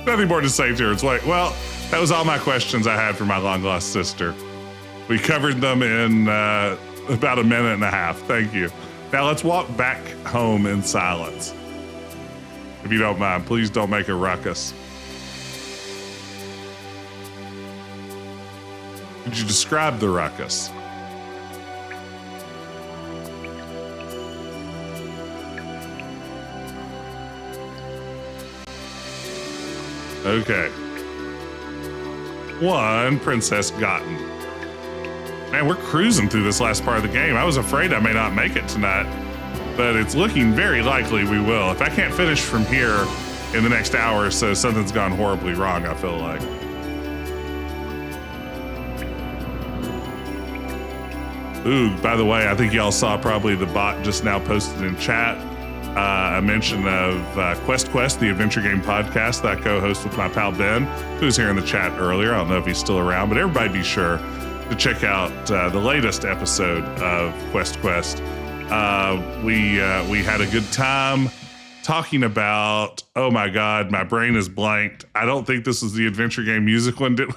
Nothing more to say to her. It's like, well, that was all my questions I had for my long lost sister. We covered them in about a minute and a half. Thank you. Now let's walk back home in silence. If you don't mind, please don't make a ruckus. Could you describe the ruckus? Okay. One Princess Gotten. Man, we're cruising through this last part of the game. I was afraid I may not make it tonight, but it's looking very likely we will. If I can't finish from here in the next hour or so, something's gone horribly wrong, I feel like. Ooh, by the way, I think y'all saw probably the bot just now posted in chat a mention of Quest, the adventure game podcast that I co-host with my pal Ben, who was here in the chat earlier. I don't know if he's still around, but everybody be sure to check out the latest episode of Quest. We had a good time talking about, oh my God, my brain is blanked. I don't think this was the adventure game music one, did we?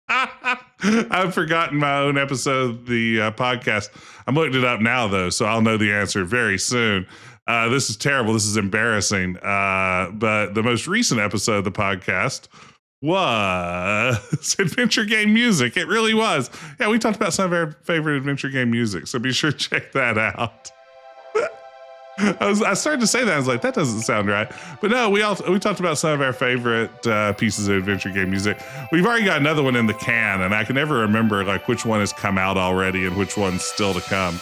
I've forgotten my own episode of the podcast. I'm looking it up now, though, so I'll know the answer very soon. This is terrible. This is embarrassing. But the most recent episode of the podcast was adventure game music. It really was. Yeah, we talked about some of our favorite adventure game music, so be sure to check that out. I started to say that. I was like, that doesn't sound right. But no, we talked about some of our favorite pieces of adventure game music. We've already got another one in the can, and I can never remember like which one has come out already and which one's still to come.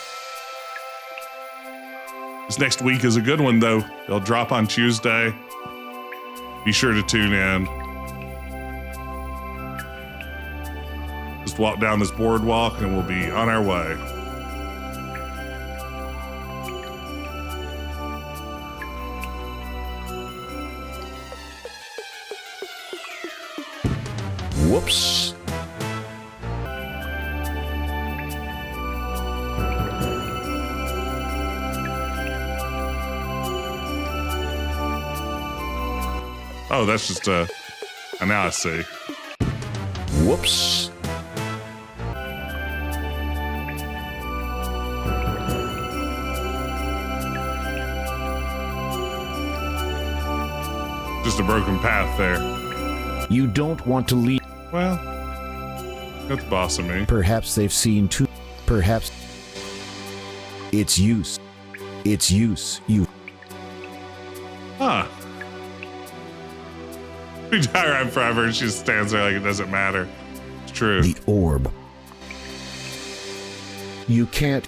This next week is a good one, though. It'll drop on Tuesday. Be sure to tune in. Just walk down this boardwalk, and we'll be on our way. Whoops. Oh, that's just now I see. Whoops. Just a broken path there. You don't want to leave. Well, that's boss of me. Perhaps they've seen too. Perhaps it's use. It's use. You. Huh. We die right forever, and she stands there like it doesn't matter. It's true. The orb. You can't.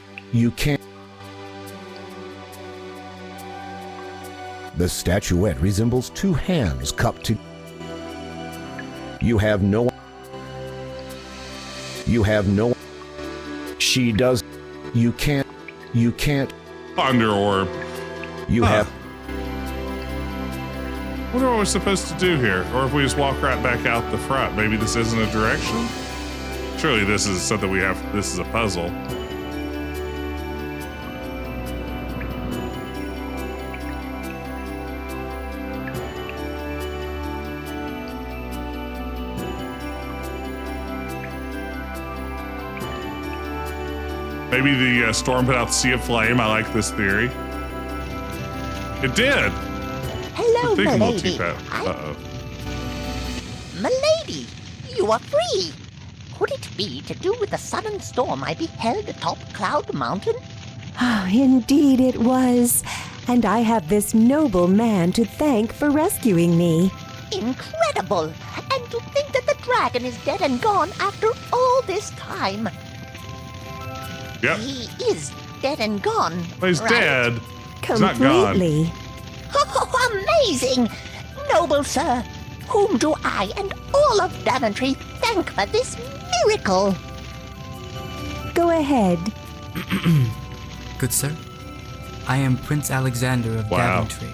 The statuette resembles two hands cupped to. You have no. She does. You can't. Ponder orb. You have. What are we supposed to do here? Or if we just walk right back out the front, maybe this isn't a direction? Surely this is something we have. This is a puzzle. Maybe the storm put out the sea of flame. I like this theory. It did. Hello, Big little milady. teapot. Uh-oh. Milady, you are free. Could it be to do with the sudden storm I beheld atop Cloud Mountain? Oh, indeed it was. And I have this noble man to thank for rescuing me. Incredible! And to think that the dragon is dead and gone after all this time. Yep. He is dead and gone. Well, he's right? dead. He's not gone. Completely. Oh, amazing! Noble sir, whom do I and all of Daventry thank for this miracle? Go ahead. Good sir, I am Prince Alexander of Wow. Daventry.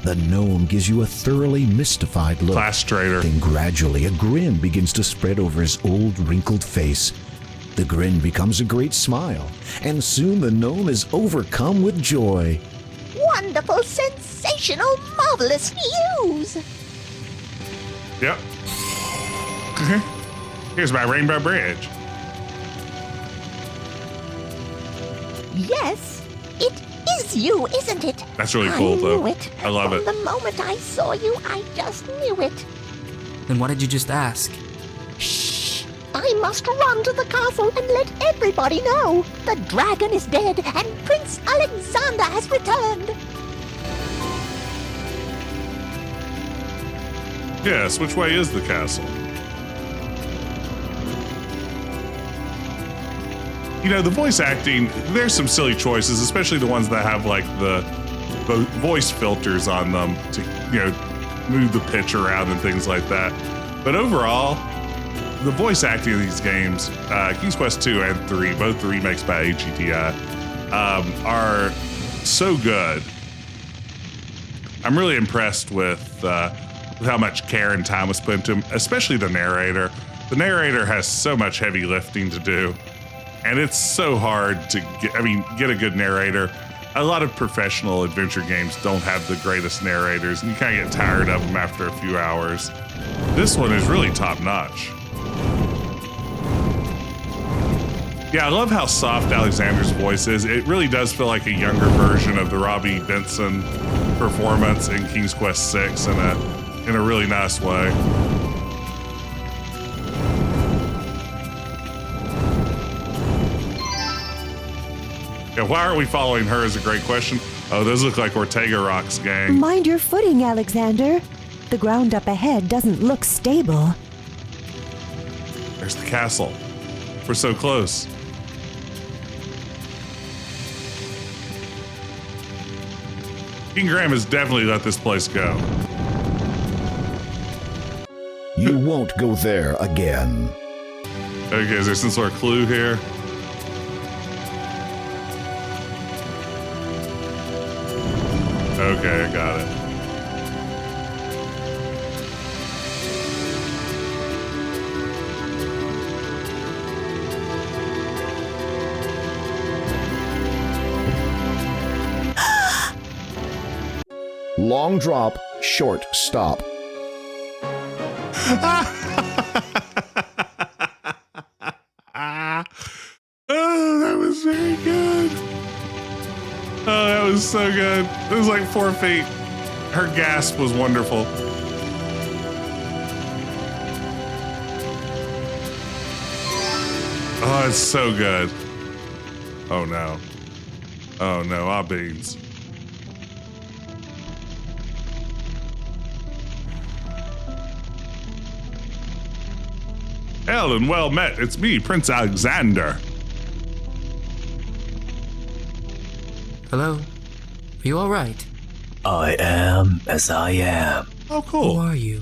The gnome gives you a thoroughly mystified look. Class traitor. Then gradually a grin begins to spread over his old wrinkled face. The grin becomes a great smile, and soon the gnome is overcome with joy. Wonderful, sensational, marvelous news! Yep. Here's my rainbow bridge. Yes, it is you, isn't it? That's really cool, though. I knew it. I love it. From the moment I saw you, I just knew it. Then why did you just ask? Shh! I must run to the castle and let everybody know. The dragon is dead and Prince Alexander has returned. Yes, which way is the castle? You know, the voice acting, there's some silly choices, especially the ones that have like the voice filters on them to, you know, move the pitch around and things like that. But overall, the voice acting in these games, King's Quest 2 and 3, both the remakes by AGTI, are so good. I'm really impressed with how much care and time was put into them, especially the narrator. The narrator has so much heavy lifting to do, and it's so hard to get a good narrator. A lot of professional adventure games don't have the greatest narrators, and you kind of get tired of them after a few hours. This one is really top notch. Yeah, I love how soft Alexander's voice is. It really does feel like a younger version of the Robbie Benson performance in King's Quest 6 in a really nice way. Yeah, why aren't we following her is a great question. Oh, those look like Ortega Rock's gang. Mind your footing, Alexander. The ground up ahead doesn't look stable. There's the castle. We're so close. King Graham has definitely let this place go. You won't go there again. Okay, is there some sort of clue here? Okay, I got it. Long drop, short stop. Oh, that was very good. Oh, that was so good. It was like 4 feet. Her gasp was wonderful. Oh, it's so good. Oh no. Oh no, ah beans. Hail and well met. It's me, Prince Alexander. Hello? Are you alright? I am as I am. Oh, cool. Who are you?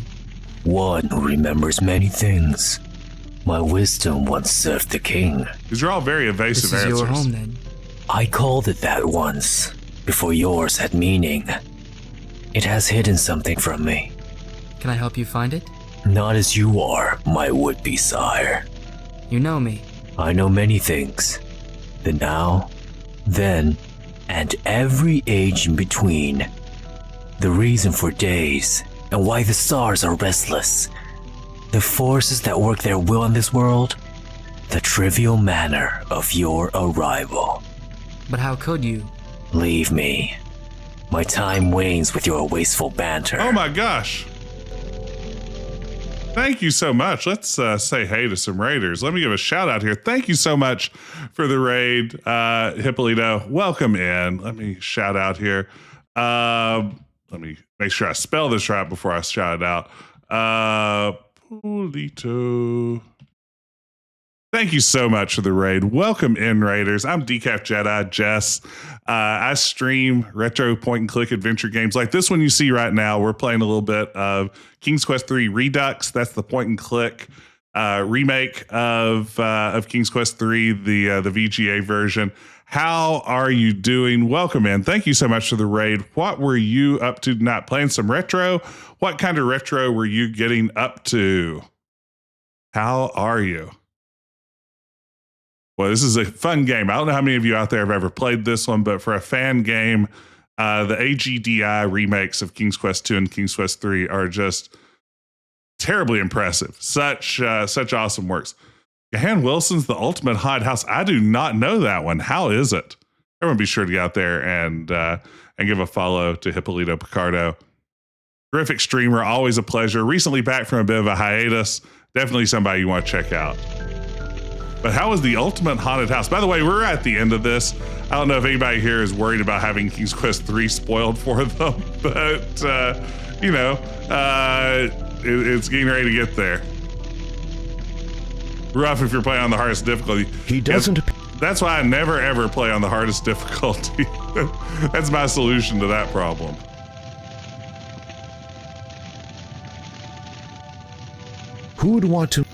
One who remembers many things. My wisdom once served the king. These are all very evasive This is answers. your home then? I called it that once, before yours had meaning. It has hidden something from me. Can I help you find it? Not as you are, my would-be sire. You know me. I know many things. The now, then, and every age in between. The reason for days, and why the stars are restless. The forces that work their will in this world. The trivial manner of your arrival. But how could you? Leave me. My time wanes with your wasteful banter. Oh my gosh. Thank you so much. Let's say hey to some raiders. Let me give a shout out here. Thank you so much for the raid, Hippolito. Welcome in. Let me shout out here. Let me make sure I spell this right before I shout it out. Hippolito. Thank you so much for the raid. Welcome in, Raiders. I'm Decaf Jedi, Jess. I stream retro point-and-click adventure games like this one you see right now. We're playing a little bit of King's Quest III Redux. That's the point-and-click remake of King's Quest III, the VGA version. How are you doing? Welcome in. Thank you so much for the raid. What were you up to tonight? Playing some retro? What kind of retro were you getting up to? How are you? Well, this is a fun game. I don't know how many of you out there have ever played this one, but for a fan game, the AGDI remakes of King's Quest II and King's Quest III are just terribly impressive. Such awesome works. Gahan Wilson's The Ultimate Haunted House. I do not know that one. How is it? Everyone be sure to get out there and give a follow to Hippolito Picardo. Terrific streamer, always a pleasure. Recently back from a bit of a hiatus. Definitely somebody you want to check out. But how was The Ultimate Haunted House? By the way, we're at the end of this. I don't know if anybody here is worried about having King's Quest III spoiled for them, but, it's getting ready to get there. Rough if you're playing on the hardest difficulty. He doesn't. That's why I never, ever play on the hardest difficulty. That's my solution to that problem. Who would want to?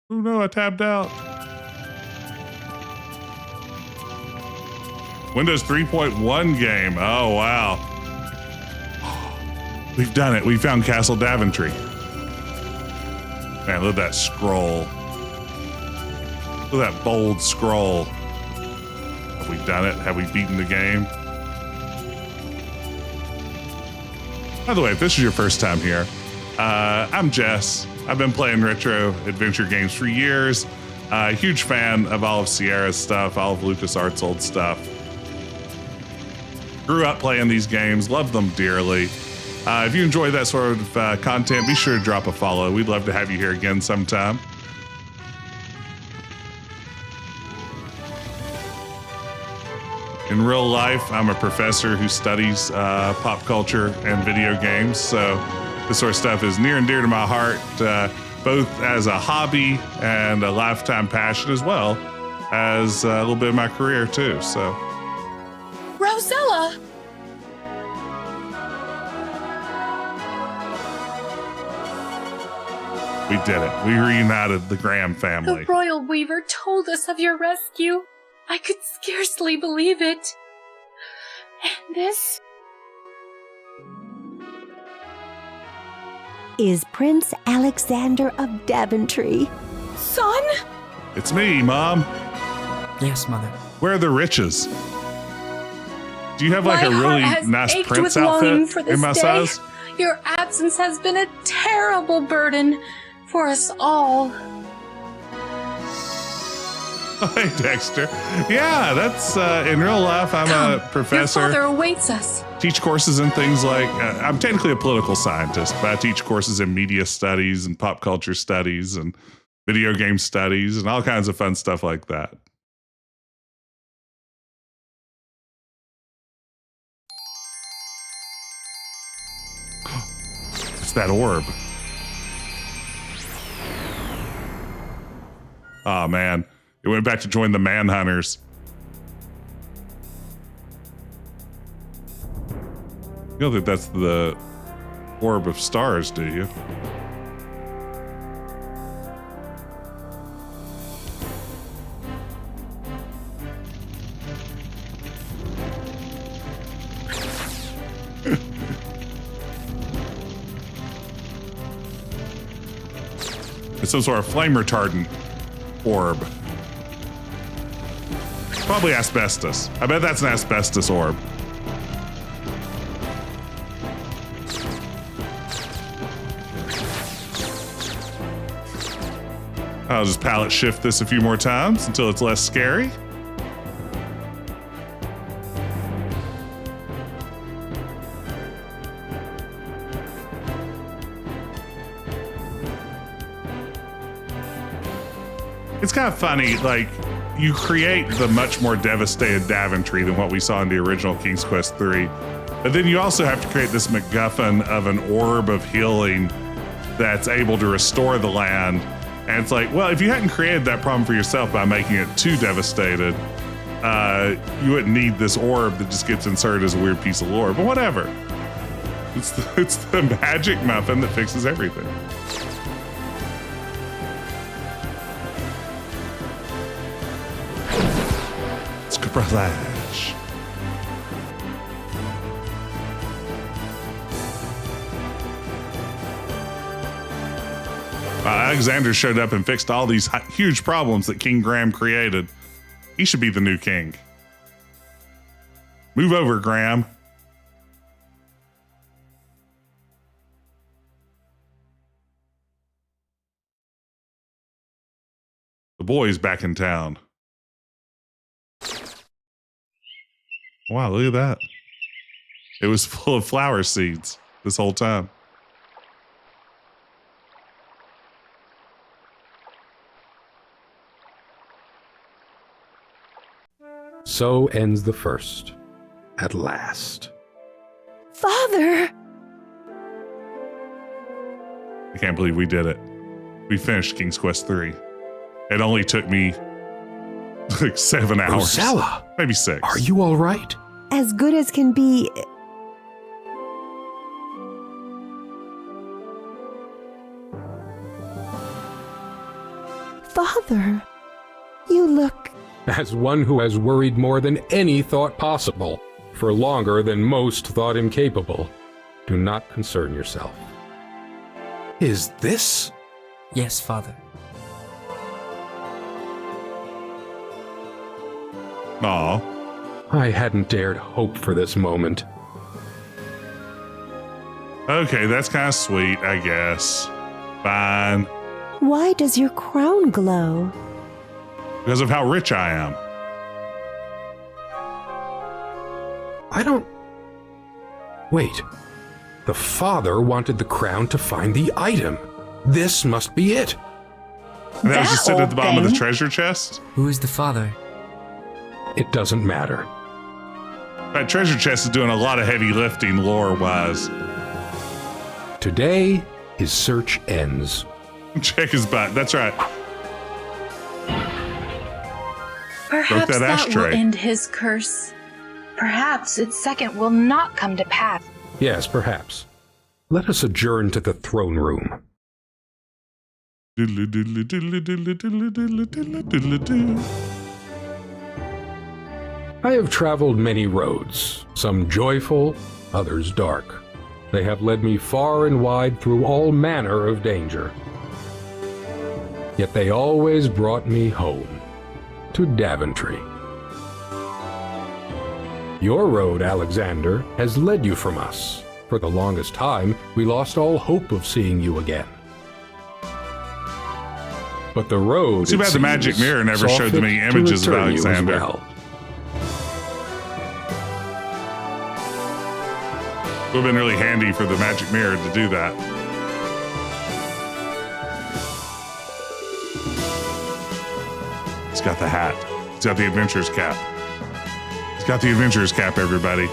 Oh no, I tabbed out. Windows 3.1 game. Oh, wow. We've done it. We found Castle Daventry. Man, look at that scroll. Look at that bold scroll. Have we done it? Have we beaten the game? By the way, if this is your first time here, I'm Jess. I've been playing retro adventure games for years. Huge fan of all of Sierra's stuff, all of LucasArts' old stuff. Grew up playing these games, love them dearly. If you enjoy that sort of content, be sure to drop a follow. We'd love to have you here again sometime. In real life, I'm a professor who studies pop culture and video games, so this sort of stuff is near and dear to my heart, both as a hobby and a lifetime passion, as well as a little bit of my career too. So, Rosella! we did it. We reunited the Graham family. The Royal Weaver told us of your rescue. I could scarcely believe it. And this is Prince Alexander of Daventry. son? It's me, Mom. Yes, Mother. Where are the riches? Do you have like My a really heart has nice ached prince with longing outfit for this in my day. size? Your absence has been a terrible burden for us all. Hey, Dexter. Yeah, that's in real life. I'm a professor. Your father awaits us. Teach courses in things like I'm technically a political scientist, but I teach courses in media studies and pop culture studies and video game studies and all kinds of fun stuff like that. It's that orb. Oh man. It went back to join the Manhunters. You don't think that's the orb of stars, do you? It's some sort of flame retardant orb. Probably asbestos. I bet that's an asbestos orb. I'll just palette shift this a few more times until it's less scary. It's kind of funny, like, you create the much more devastated Daventry than what we saw in the original King's Quest 3. But then you also have to create this MacGuffin of an orb of healing that's able to restore the land. And it's like, well, if you hadn't created that problem for yourself by making it too devastated, you wouldn't need this orb that just gets inserted as a weird piece of lore. But whatever. It's the magic muffin that fixes everything. Splash. Alexander showed up and fixed all these huge problems that King Graham created. He should be the new king. Move over, Graham. The boy's back in town. Wow, look at that. It was full of flower seeds this whole time. So ends the first. At last. Father! I can't believe we did it. We finished King's Quest 3. It only took me like 7 hours. Rosella! Maybe 6. Are you all right? As good as can be. Father, you look... As one who has worried more than any thought possible, for longer than most thought him capable. Do not concern yourself. Is this? Yes, Father. Aw. I hadn't dared hope for this moment. Okay, that's kind of sweet, I guess. Fine. Why does your crown glow? Because of how rich I am. I don't... Wait. The father wanted the crown to find the item. This must be it. And that was just sitting at the bottom of the treasure chest? Who is the father? It doesn't matter. That treasure chest is doing a lot of heavy lifting lore-wise. Today, his search ends. Check his butt. That's right. Perhaps that that ashtray. will end his curse. Perhaps its second will not come to pass. Yes, perhaps. Let us adjourn to the throne room. I have traveled many roads, some joyful, others dark. They have led me far and wide through all manner of danger. Yet they always brought me home, to Daventry. Your road, Alexander, has led you from us. For the longest time, we lost all hope of seeing you again. But the road, too bad the magic mirror never showed them any images of Alexander. Well. It would have been really handy for the magic mirror to do that. He's got the hat. He's got the adventurer's cap. He's got the adventurer's cap, everybody.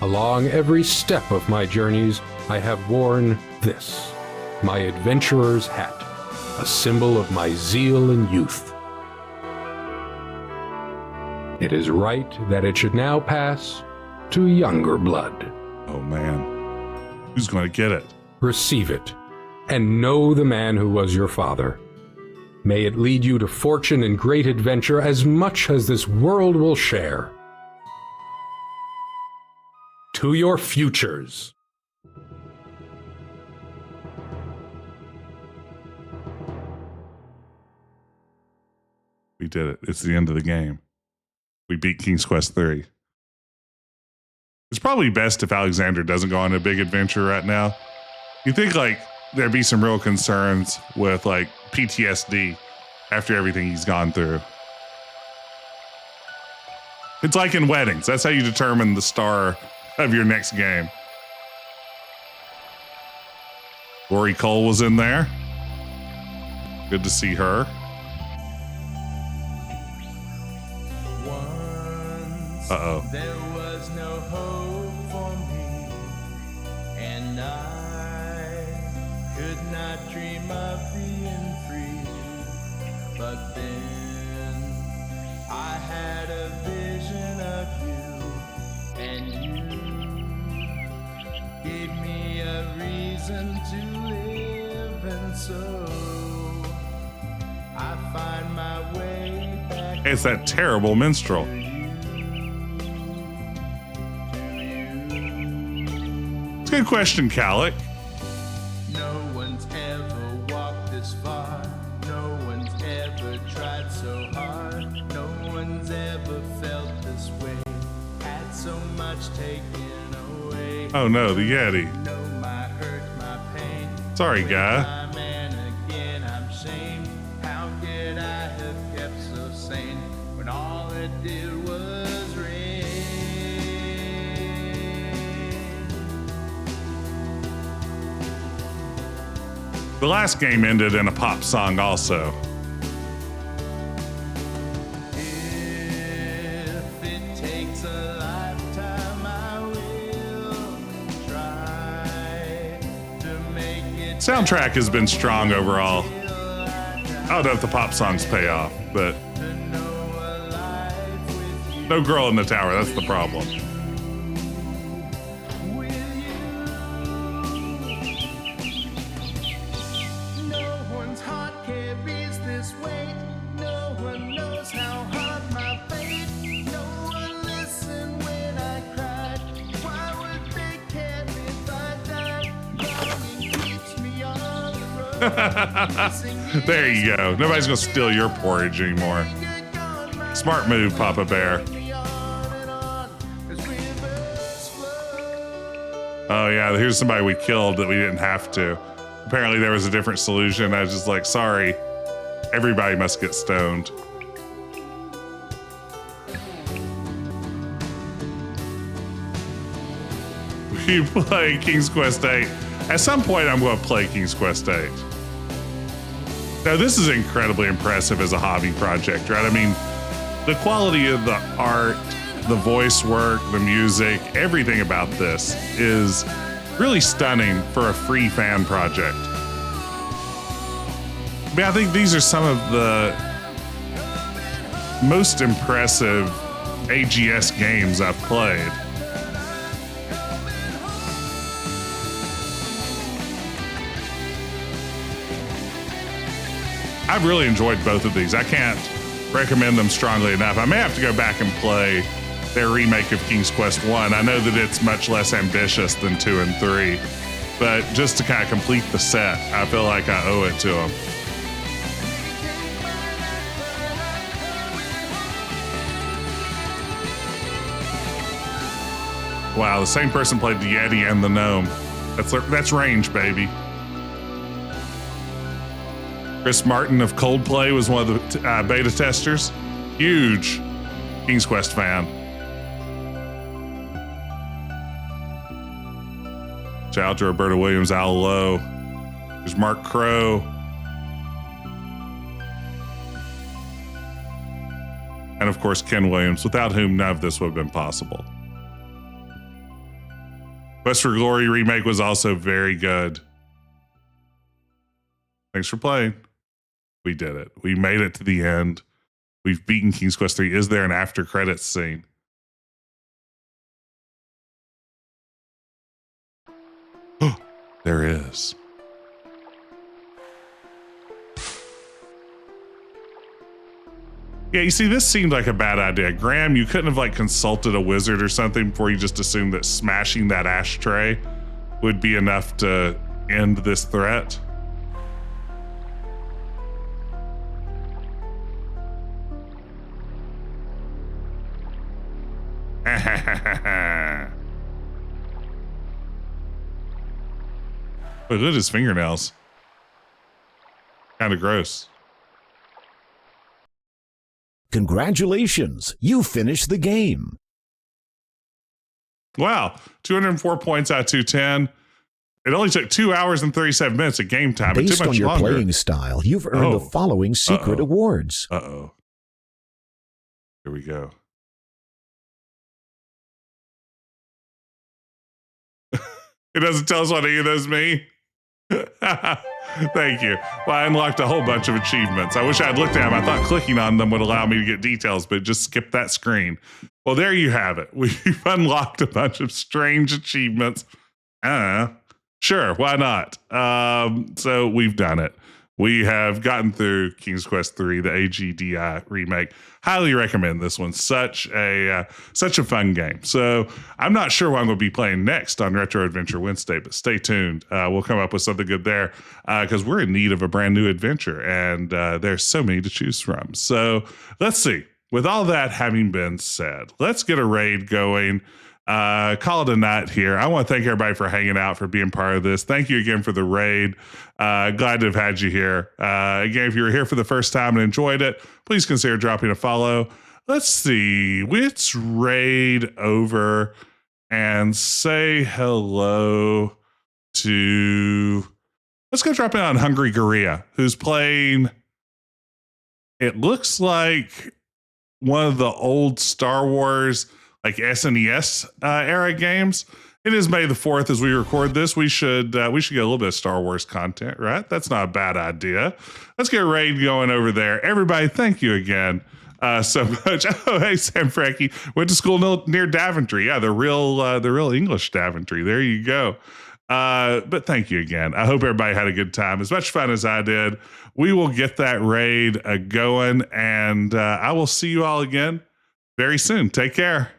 Along every step of my journeys, I have worn this, my adventurer's hat, a symbol of my zeal and youth. It is right that it should now pass to younger blood. Oh man, who's going to get it? Receive it, and know the man who was your father. May it lead you to fortune and great adventure as much as this world will share. To your futures. We did it. It's the end of the game. We beat King's Quest 3. It's probably best if Alexander doesn't go on a big adventure right now. You think like there'd be some real concerns with like PTSD after everything he's gone through. It's like in weddings. That's how you determine the star of your next game. Rory Cole was in there. Good to see her. Uh-oh. There was no hope for me, and I could not dream of being free. But then I had a vision of you, and you gave me a reason to live, and so I find my way back. It's that terrible minstrel. Good question, Calic. No one's ever walked this far. No one's ever tried so hard. No one's ever felt this way. Had so much taken away. Oh no, the Yeti. No, my hurt, my pain. Sorry, guy. I'm man again, I'm shamed. How could I have kept so sane when all it did was rain? The last game ended in a pop song also. If it takes a lifetime, I will try to make it. Soundtrack has been strong overall. I don't know if the pop songs pay off, but no girl in the tower, that's the problem. There you go. Nobody's gonna steal your porridge anymore. Smart move, Papa Bear. Oh yeah, here's somebody we killed that we didn't have to. Apparently there was a different solution. I was just like, sorry, everybody must get stoned. We play King's Quest 8. At some point, I'm going to play King's Quest 8. Now, this is incredibly impressive as a hobby project, right? I mean, the quality of the art, the voice work, the music, everything about this is really stunning for a free fan project. I mean, I think these are some of the most impressive AGS games I've played. I've really enjoyed both of these. I can't recommend them strongly enough. I may have to go back and play their remake of King's Quest 1. I know that it's much less ambitious than 2 and 3, but just to kind of complete the set, I feel like I owe it to them. Wow, the same person played the Yeti and the Gnome. That's range, baby. Chris Martin of Coldplay was one of the beta testers. Huge King's Quest fan. Shout out to Roberta Williams, Al Lowe. There's Mark Crow. And of course, Ken Williams, without whom none of this would have been possible. Quest for Glory remake was also very good. Thanks for playing. We did it. We made it to the end. We've beaten King's Quest 3. Is there an after credits scene? Oh, there is. Yeah, you see, this seemed like a bad idea. Graham, you couldn't have like consulted a wizard or something before you just assumed that smashing that ashtray would be enough to end this threat. Look at his fingernails. Kind of gross. Congratulations, you finished the game. Wow, 204 points out of 210. It only took 2 hours and 37 minutes of game time. But Based too much on your longer. playing style, you've earned the following secret awards. Uh-oh. Here we go. It doesn't tell us what any of those mean. Thank you. Well, I unlocked a whole bunch of achievements. I wish I had looked at them. I thought clicking on them would allow me to get details, but just skip that screen. Well, there you have it. We've unlocked a bunch of strange achievements. Sure, why not? So we've done it. We have gotten through King's Quest 3, the AGDI remake. Highly recommend this one. Such a fun game. So I'm not sure what I'm going to be playing next on Retro Adventure Wednesday, but stay tuned. We'll come up with something good there because we're in need of a brand new adventure, and there's so many to choose from. So let's see. With all that having been said, let's get a raid going. Call it a night here. I want to thank everybody for hanging out, for being part of this. Thank you again for the raid. Glad to have had you here. Again, if you were here for the first time and enjoyed it, please consider dropping a follow. Let's see. Let's raid over and say hello to... Let's go drop in on Hungry Gorilla, who's playing... It looks like one of the old Star Wars... like SNES era games. It is May the 4th as we record this. We should get a little bit of Star Wars content, right? That's not a bad idea. Let's get a raid going over there. Everybody, thank you again so much. Oh, hey, Sam Frankie. Went to school near Daventry. Yeah, the real English Daventry. There you go. But thank you again. I hope everybody had a good time. As much fun as I did. We will get that raid going, and I will see you all again very soon. Take care.